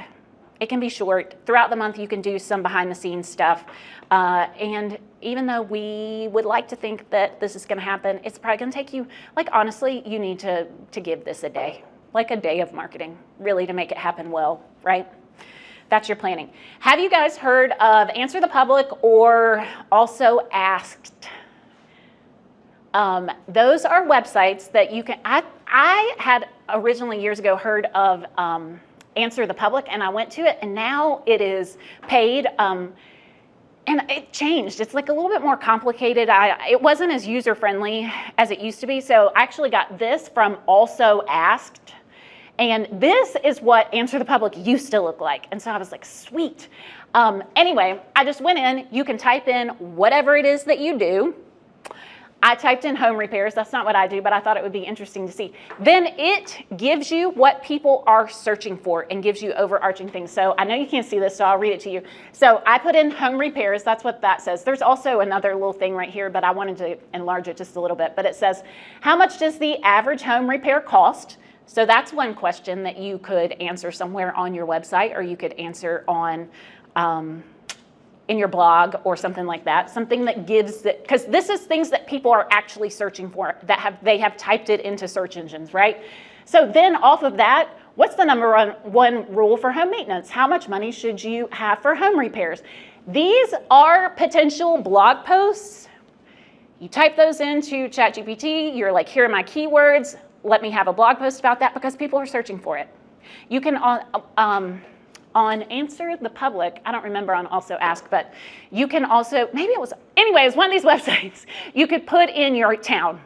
It can be short. Throughout the month, you can do some behind the scenes stuff. And even though we would like to think that this is going to happen, it's probably going to take you, like, honestly, you need to give this a day, like a day of marketing, really, to make it happen well, right? That's your planning. Have you guys heard of Answer the Public or Also Asked? Those are websites that you can, I had originally years ago heard of Answer the Public, and I went to it, and now it is paid, and it changed. It's like a little bit more complicated. It wasn't as user-friendly as it used to be, so I actually got this from Also Asked, and this is what Answer the Public used to look like, and so I was like, sweet. Anyway, I just went in. You can type in whatever it is that you do. I typed in home repairs. That's not what I do, but I thought it would be interesting to see. Then it gives you what people are searching for and gives you overarching things. So I know you can't see this, so I'll read it to you. So I put in home repairs. That's what that says. There's also another little thing right here, but I wanted to enlarge it just a little bit. But it says, how much does the average home repair cost? So that's one question that you could answer somewhere on your website, or you could answer on in your blog or something like that, something that gives it, because this is things that people are actually searching for, that they have typed it into search engines, right? So then off of that, what's the number one rule for home maintenance? How much money should you have for home repairs? These are potential blog posts. You type those into ChatGPT, you're like, here are my keywords, let me have a blog post about that, because people are searching for it. You can on Answer the Public, I don't remember on Also Ask, but you can also, maybe it was, anyway, it was one of these websites. You could put in your town,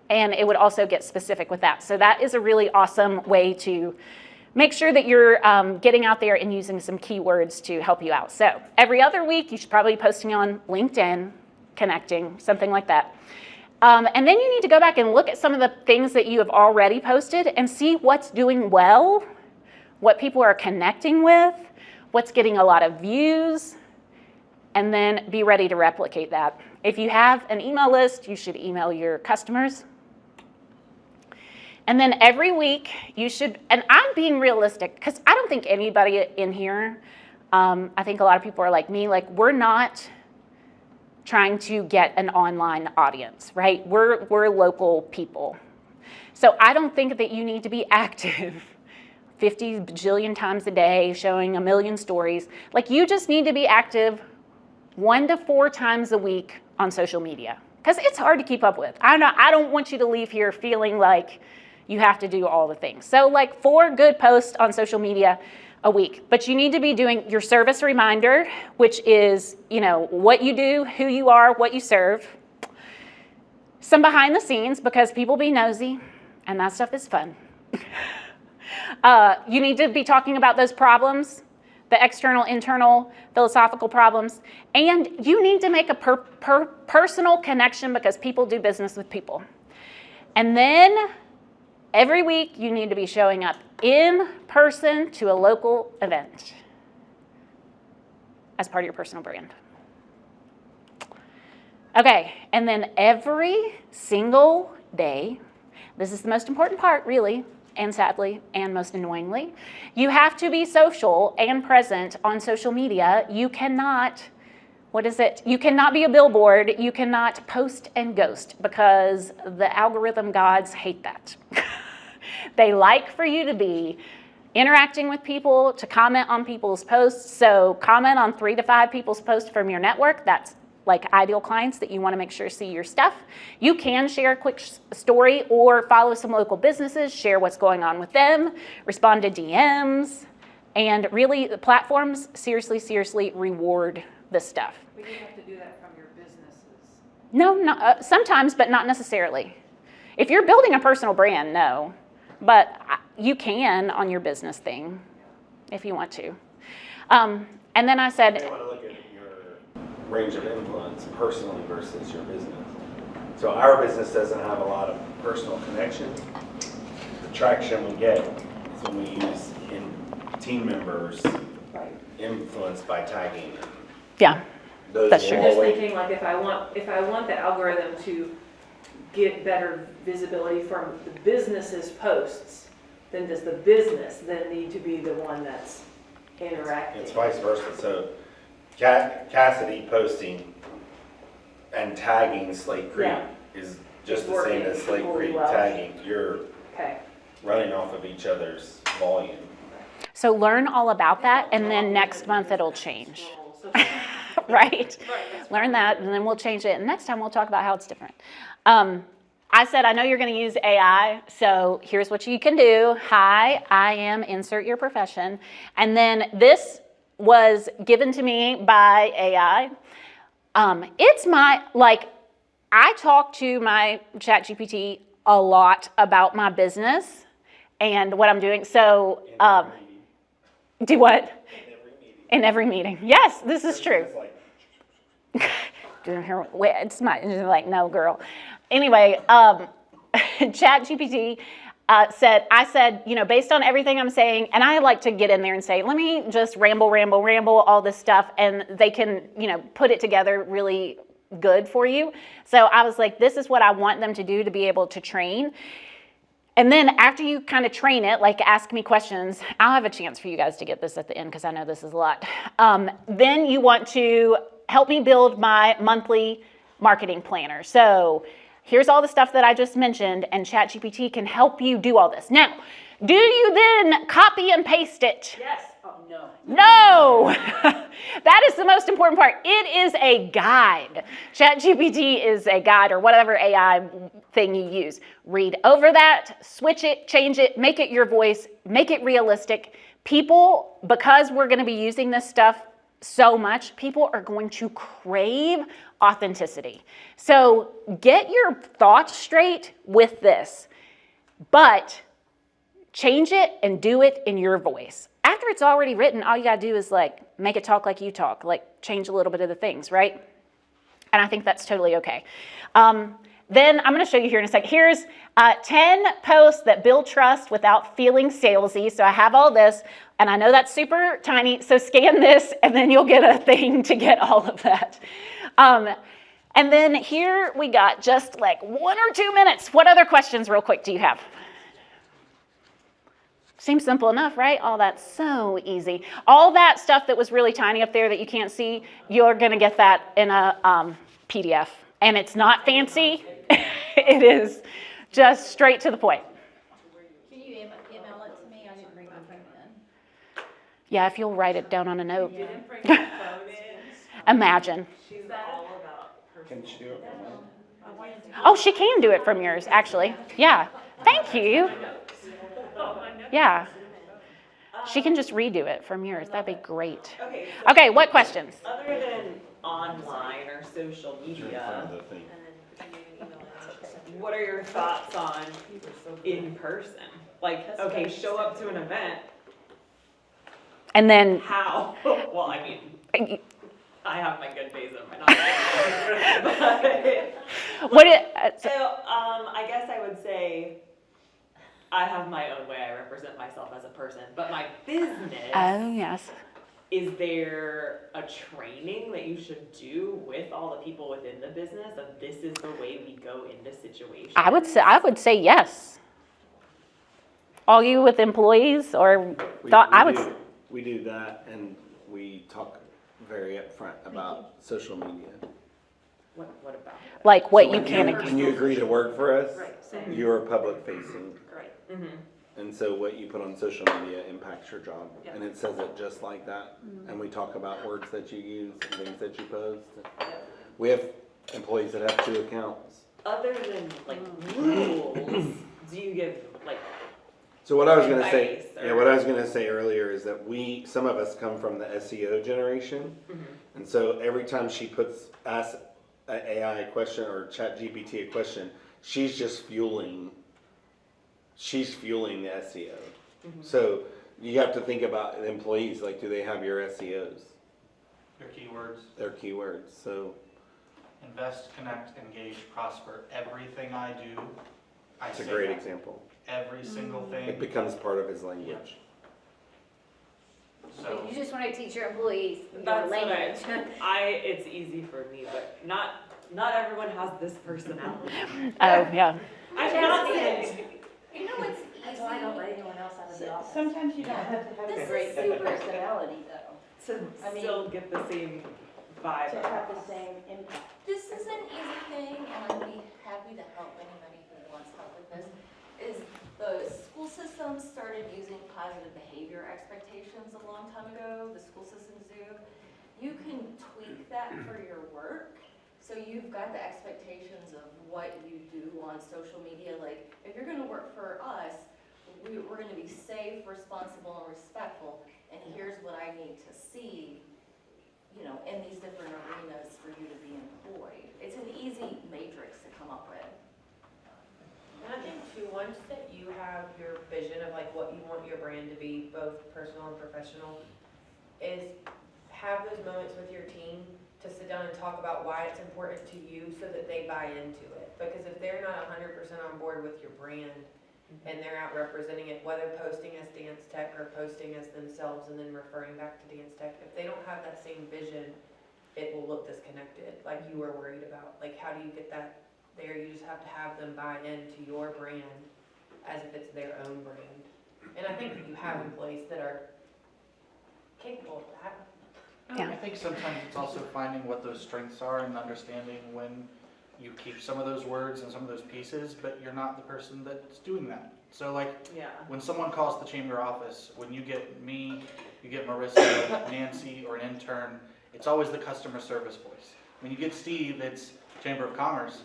and it would also get specific with that. So that is a really awesome way to make sure that you're getting out there and using some keywords to help you out. So every other week, you should probably be posting on LinkedIn, connecting, something like that. And then you need to go back and look at some of the things that you have already posted and see what's doing well, what people are connecting with, what's getting a lot of views, and then be ready to replicate that. If you have an email list, you should email your customers. And then every week you should, and I'm being realistic, because I don't think anybody in here, I think a lot of people are like me, like we're not trying to get an online audience, right? We're local people. So I don't think that you need to be active 50 bajillion times a day, showing a million stories. Like, you just need to be active 1 to 4 times a week on social media, because it's hard to keep up with. I don't want you to leave here feeling like you have to do all the things. So like 4 good posts on social media a week, but you need to be doing your service reminder, which is, you know, what you do, who you are, what you serve. Some behind the scenes, because people be nosy, and that stuff is fun. You need to be talking about those problems, the external, internal, philosophical problems, and you need to make a personal connection, because people do business with people. And then every week you need to be showing up in person to a local event as part of your personal brand. Okay, and then every single day, this is the most important part, really, and sadly, and most annoyingly, you have to be social and present on social media. You cannot, you cannot be a billboard. You cannot post and ghost, because the algorithm gods hate that. They like for you to be interacting with people, to comment on people's posts. So comment on 3 to 5 people's posts from your network. That's like ideal clients that you want to make sure see your stuff. You can share a quick story or follow some local businesses, share what's going on with them, respond to DMs, and really the platforms seriously reward this stuff. But you have to do that from your businesses. No, sometimes, but not necessarily. If you're building a personal brand, no, but you can on your business thing if you want to. And then I said, You want to look at range of influence personally versus your business. So our business doesn't have a lot of personal connection. The traction we get is when we use team members influenced by tagging. Yeah, that's true. I'm just thinking, like, if I want the algorithm to get better visibility from the business's posts, then does the business then need to be the one that's interacting. It's vice versa. So Cassidy posting and tagging Slate Creek Yeah. is just It's the same working as Slate equally Creek well. tagging. You're Okay. running off of each other's volume. So learn all about that, and then next month it'll change. Right? Learn that, and then we'll change it. And next time we'll talk about how it's different. I said, I know you're going to use AI, so here's what you can do. Hi, I am, insert your profession. And then this was given to me by AI. It's my, like, I talk to my ChatGPT a lot about my business and what I'm doing. So, do what? In every meeting. Yes, this is true. It's like, no, girl. Anyway, ChatGPT said, based on everything I'm saying, and I like to get in there and say, let me just ramble, all this stuff, and they can, put it together really good for you. So I was like, this is what I want them to do to be able to train. And then after you kind of train it, like ask me questions, I'll have a chance for you guys to get this at the end because I know this is a lot. Then you want to help me build my monthly marketing planner. So here's all the stuff that I just mentioned, and ChatGPT can help you do all this. Now, do you then copy and paste it? Yes. Oh, no. No! That is the most important part. It is a guide. ChatGPT is a guide, or whatever AI thing you use. Read over that, switch it, change it, make it your voice, make it realistic. People, because we're going to be using this stuff so much, people are going to crave authenticity. So get your thoughts straight with this, but change it and do it in your voice. After it's already written, all you gotta do is like make it talk like you talk, like change a little bit of the things, right? And I think that's totally okay. Then I'm gonna show you here in a second. Here's 10 posts that build trust without feeling salesy. So I have all this, and I know that's super tiny, so scan this, and then you'll get a thing to get all of that. And then here we got just like 1 or 2 minutes. What other questions real quick do you have? Seems simple enough, right? Oh, that's so easy. All that stuff that was really tiny up there that you can't see, you're gonna get that in a PDF. And it's not fancy. It is just straight to the point. Can you email it to me? I didn't bring my phone in. Yeah, if you'll write it down on a note. You didn't bring your phone in? Imagine. She's all about personal. Can she do it from mine? Oh, she can do it from yours, actually. Yeah. Thank you. Yeah. She can just redo it from yours. That'd be great. Okay. Okay, what questions? Other than online or social media, what are your thoughts on in person? Like, okay, show up to an event. And then How? Well, I mean, I have my good days and my not good days. what it, So, I guess I would say I have my own way I represent myself as a person, but my business. oh, yes. Is there a training that you should do with all the people within the business of this is the way we go into situations? I would say yes. All you with employees or We do that, and we talk very upfront about social media. What about it? like what So you when can. When you agree to work for us, Right. you are public facing. Right. Mm-hmm. And so what you put on social media impacts your job. Yep. And it says it just like that. And we talk about words that you use and things that you post. We have employees that have 2 accounts. Other than like rules, do you give like? So what I was gonna say, advice yeah, or- what I was gonna say earlier is that some of us come from the SEO generation. And so every time she asks an AI a question or ChatGPT a question, she's just fueling the SEO. So you have to think about the employees, like, do they have your SEOs? Your keywords, Their keywords, so. invest, connect, engage, prosper. Everything I do, I It's a say great that. example. Every single thing. It becomes part of his language. So, You just want to teach your employees your That's language. It's easy for me, but not everyone has this personality. Oh, yeah. I'm not saying. You know what's easy? That's why I don't let anyone else out of the office. Sometimes you don't have to have This a is great super- personality though, To I mean- still get the same vibe. to have the same impact. This is an easy thing, and I'd be happy to help anybody who wants help with this, is the school system started using positive behavior expectations a long time ago, the school systems do. You can tweak that for your work, so you've got the expectations of what you do on social media. Like, if you're gonna work for us, we're gonna be safe, responsible, and respectful, and here's what I need to see, you know, in these different arenas for you to be employed. It's an easy matrix to come up with. And I think too, once that you have your vision of like what you want your brand to be, both personal and professional, is have those moments with your team to sit down and talk about why it's important to you so that they buy into it. Because if they're not 100% on board with your brand and they're out representing it, whether posting as Dance Tech or posting as themselves and then referring back to Dance Tech, if they don't have that same vision, it will look disconnected, like you were worried about. Like, how do you get that there? You just have to have them buy into your brand as if it's their own brand. And I think that you have employees that are capable of that. I think sometimes it's also finding what those strengths are and understanding when you keep some of those words and some of those pieces, but you're not the person that's doing that. So like, when someone calls the chamber office, when you get me, you get Marissa, Nancy, or an intern, it's always the customer service voice. When you get Steve, it's Chamber of Commerce.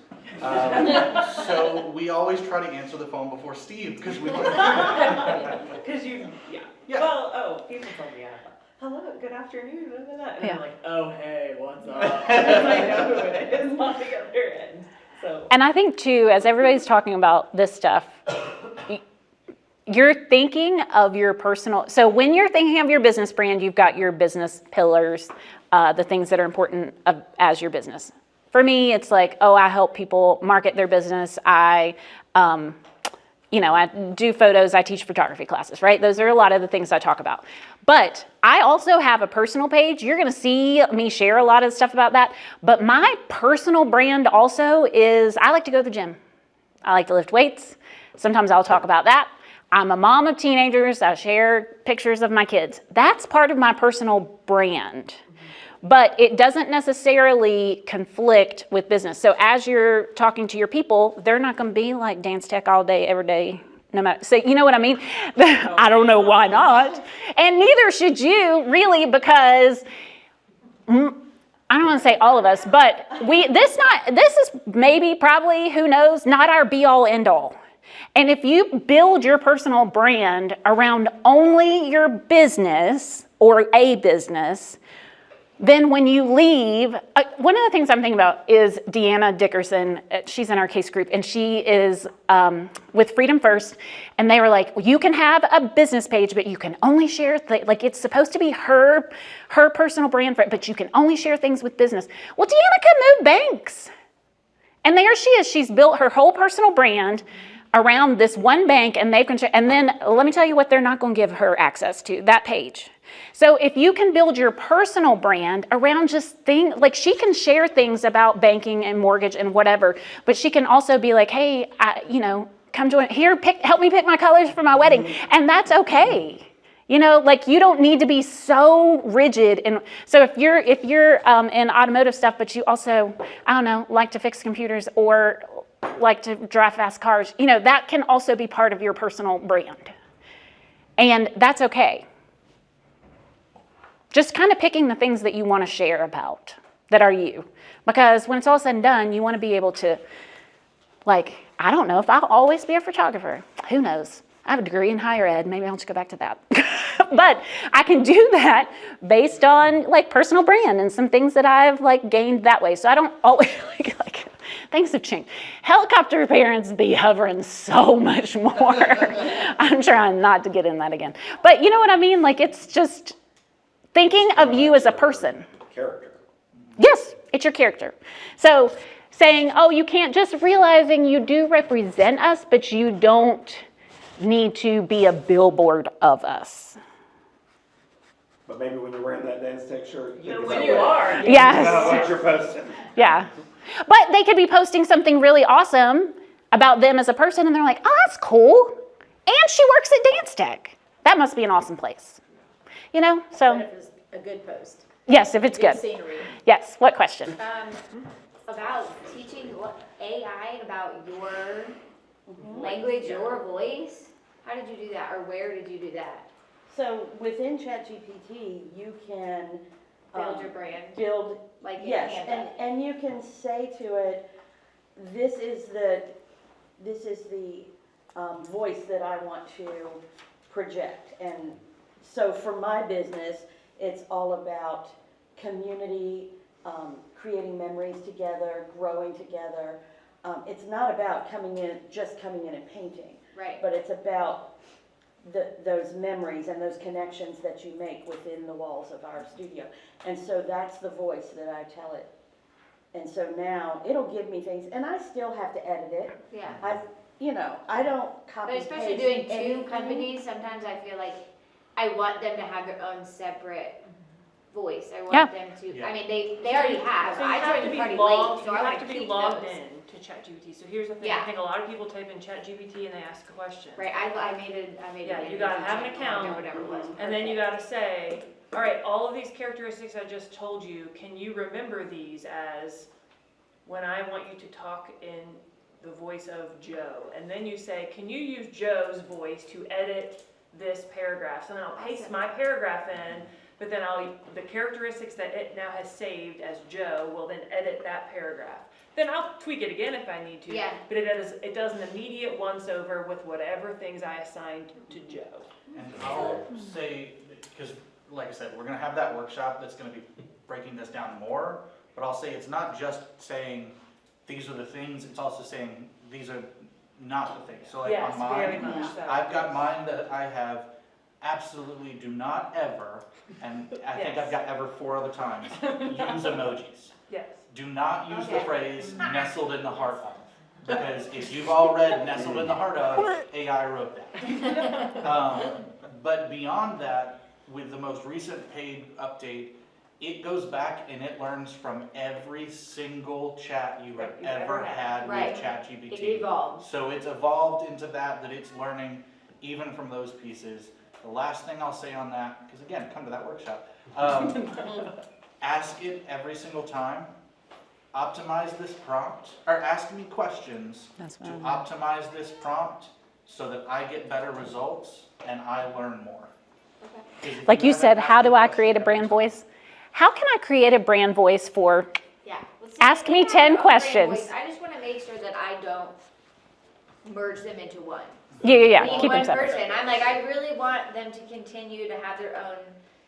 So we always try to answer the phone before Steve, because we want to do that. Because Yeah. Well, people tell me, hello, good afternoon, and Yeah. I'm like, oh, hey, what's up? And I know who it is on the other end. So. And I think too, as everybody's talking about this stuff, you're thinking of your personal, so when you're thinking of your business brand, you've got your business pillars, the things that are important as your business. For me, it's like, oh, I help people market their business. I do photos, I teach photography classes, right? Those are a lot of the things I talk about. But I also have a personal page. You're gonna see me share a lot of stuff about that. But my personal brand also is, I like to go to the gym. I like to lift weights. Sometimes I'll talk about that. I'm a mom of teenagers. I share pictures of my kids. That's part of my personal brand. But it doesn't necessarily conflict with business. So as you're talking to your people, they're not going to be like Dance Tech all day, every day, no matter. So you know what I mean? I don't know why not. And neither should you really, because I don't want to say all of us, but this is maybe, probably, who knows, not our be all end all. And if you build your personal brand around only your business or a business, then when you leave, one of the things I'm thinking about is Deanna Dickerson. She's in our case group, and she is with Freedom First. And they were like, well, you can have a business page, but you can only share, like it's supposed to be her personal brand, but you can only share things with business. Well, Deanna can move banks. And there she is. She's built her whole personal brand around this one bank, and they can share. And then let me tell you what they're not going to give her access to, that page. So if you can build your personal brand around just things, like she can share things about banking and mortgage and whatever, but she can also be like, hey, come join here, help me pick my colors for my wedding. And that's okay. Like you don't need to be so rigid. And so if you're in automotive stuff, but you also, I don't know, like to fix computers or like to drive fast cars, that can also be part of your personal brand. And that's okay. Just kind of picking the things that you want to share about that are you. Because when it's all said and done, you want to be able to, like, I don't know if I'll always be a photographer. Who knows? I have a degree in higher ed. Maybe I'll just go back to that. But I can do that based on, like, personal brand and some things that I've, like, gained that way. So I don't always, like things have changed. Helicopter parents be hovering so much more. I'm trying not to get in that again. But you know what I mean? Like, it's just thinking of you as a person. Character. Yes, it's your character. So saying, oh, you can't, just realizing you do represent us, but you don't need to be a billboard of us. But maybe when you're wearing that Dance Tech shirt, When you are. Yes. what you're posting. Yeah. But they could be posting something really awesome about them as a person, and they're like, oh, that's cool. And she works at Dance Tech. That must be an awesome place. You know, so. If it's a good post. Yes, if it's good. Scenery. Yes, what question? About teaching AI about your language, your voice. How did you do that, or where did you do that? So within ChatGPT, you can Build your brand. Build, like in yes, Canva. and you can say to it, this is the voice that I want to project. And so for my business, it's all about community, creating memories together, growing together. It's not about just coming in and painting. Right. But it's about those memories and those connections that you make within the walls of our studio. And so that's the voice that I tell it. And so now it'll give me things, and I still have to edit it. Yeah. I don't copy But especially paste doing two anything. companies, sometimes I feel like I want them to have their own separate voice. I want Yeah. them to, I mean, they already have. So you I have to joined be pretty logged, late, so you I have want to to be keep logged those. in to ChatGPT. So here's the thing, Yeah. I think a lot of people type in ChatGPT and they ask a question. Right, I made Yeah, an you gotta have an image account, or whatever it was. and then you gotta say, all right, all of these characteristics I just told you, can you remember these as when I want you to talk in the voice of Joe? And then you say, can you use Joe's voice to edit this paragraph? So then I'll paste my paragraph in, but then the characteristics that it now has saved as Joe will then edit that paragraph. Then I'll tweak it again if I need to. Yeah. But it does an immediate once over with whatever things I assigned to Joe. And I'll say, because like I said, we're gonna have that workshop that's gonna be breaking this down more, but I'll say it's not just saying, these are the things, it's also saying, these are not the things. So like Yes, on very mine, much so. I've got mine that I have absolutely do not ever, and I think I've got ever 4 other times, use emojis. Yes. Do not use the phrase nestled in the heart of. Because if you've all read nestled in the heart of, AI wrote that. But beyond that, with the most recent paid update, it goes back and it learns from every single chat you have ever had Right. with ChatGPT. It evolves. So it's evolved into that it's learning even from those pieces. The last thing I'll say on that, because again, come to that workshop, ask it every single time, optimize this prompt, or ask me questions to optimize this prompt so that I get better results and I learn more. Like you said, how do I create a brand voice? How can I create a brand voice for, Yeah. ask me 10 questions. I just want to make sure that I don't merge them into one. Yeah, Being keep them one separate. person, I'm like, I really want them to continue to have their own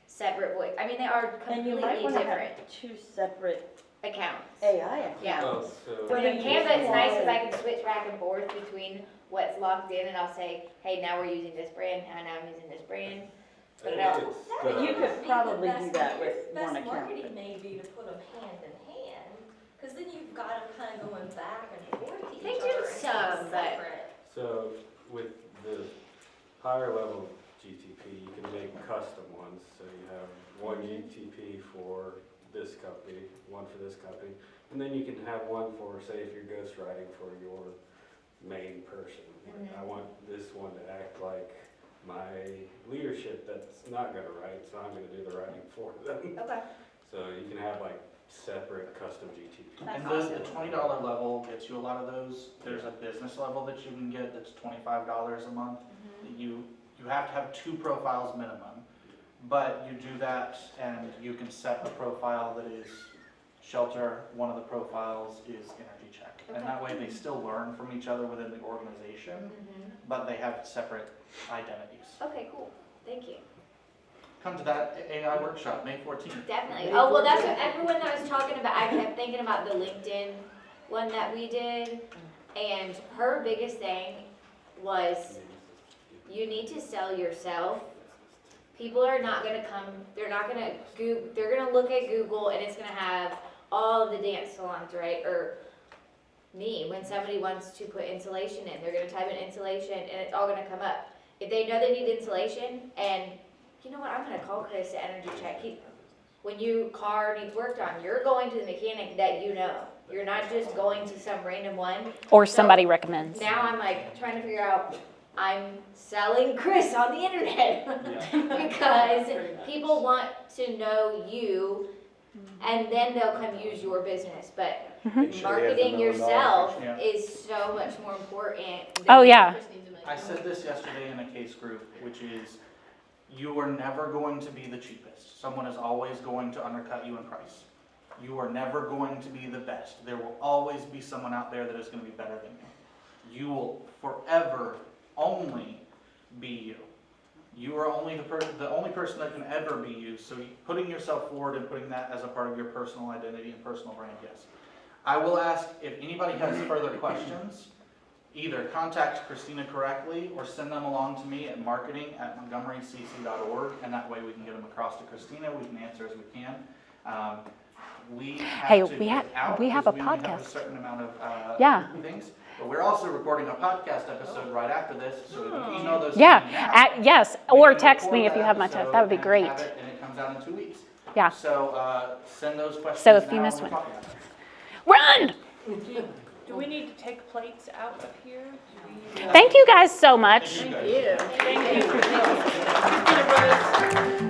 separate voice. I mean, they are And you completely might want to different have 2 separate accounts. AI accounts. Yeah. Oh, so. With the Canva, it's nice because I can switch back and forth between what's locked in, and I'll say, hey, now we're using this brand, and now I'm using this brand. But no. You could probably do that with one Best account. marketing may be to put them hand in hand, because then you've got them kind of going back and forth to They each do other. some, but- Separate. So with the higher level GTP, you can make custom ones. So you have one GTP for this company, one for this company, and then you can have one for, say, if you're ghostwriting for your main person. Like, I want this one to act like my leadership that's not gonna write, so I'm gonna do the writing for them. Okay. So you can have like separate custom GTP. And the $20 level gets you a lot of those. There's a business level that you can get that's $25 a month. You have to have 2 profiles minimum, but you do that and you can set a profile that is shelter. One of the profiles is energy check, and that way they still learn from each other within the organization, but they have separate identities. Okay, cool. Thank you. Come to that AI workshop, May 14th. Definitely. Oh, well, that's what everyone that was talking about. I kept thinking about the LinkedIn one that we did, and her biggest thing was you need to sell yourself. People are not going to come, they're not going to Google, they're going to look at Google and it's going to have all of the dance salons, right? Or me, when somebody wants to put insulation in, they're going to type in insulation and it's all going to come up. If they know they need insulation, and you know what, I'm going to call Chris at Energy Check. when your car needs worked on, you're going to the mechanic that you know. You're not just going to some random one. Or So somebody recommends. now I'm like trying to figure out, I'm selling Chris on the internet because people want to know you and then they'll come use your business. But Make sure he has marketing $1 million yourself Yeah. is so much more important. Than Oh, yeah. I said this yesterday in a case group, which is, you are never going to be the cheapest. Someone is always going to undercut you in price. You are never going to be the best. There will always be someone out there that is going to be better than you. You will forever only be you. You are only the only person that can ever be you. So putting yourself forward and putting that as a part of your personal identity and personal brand, yes. I will ask if anybody has further questions, either contact Kristina correctly or send them along to me at marketing@montgomerycc.org, and that way we can get them across to Kristina. We can answer as we can. We have we have a only have a podcast. certain amount of things, but we're also recording a podcast episode right after this, so if you email those to me now, yes, we or can text record me if you have my episode text. That would be and great. have it, and it comes out in 2 weeks. Yeah. So send those questions So if you now miss and we'll one. talk about it. Run! Do we need to take plates out of here? Thank you guys so much. Thank you guys. Thank you. Christina Rose.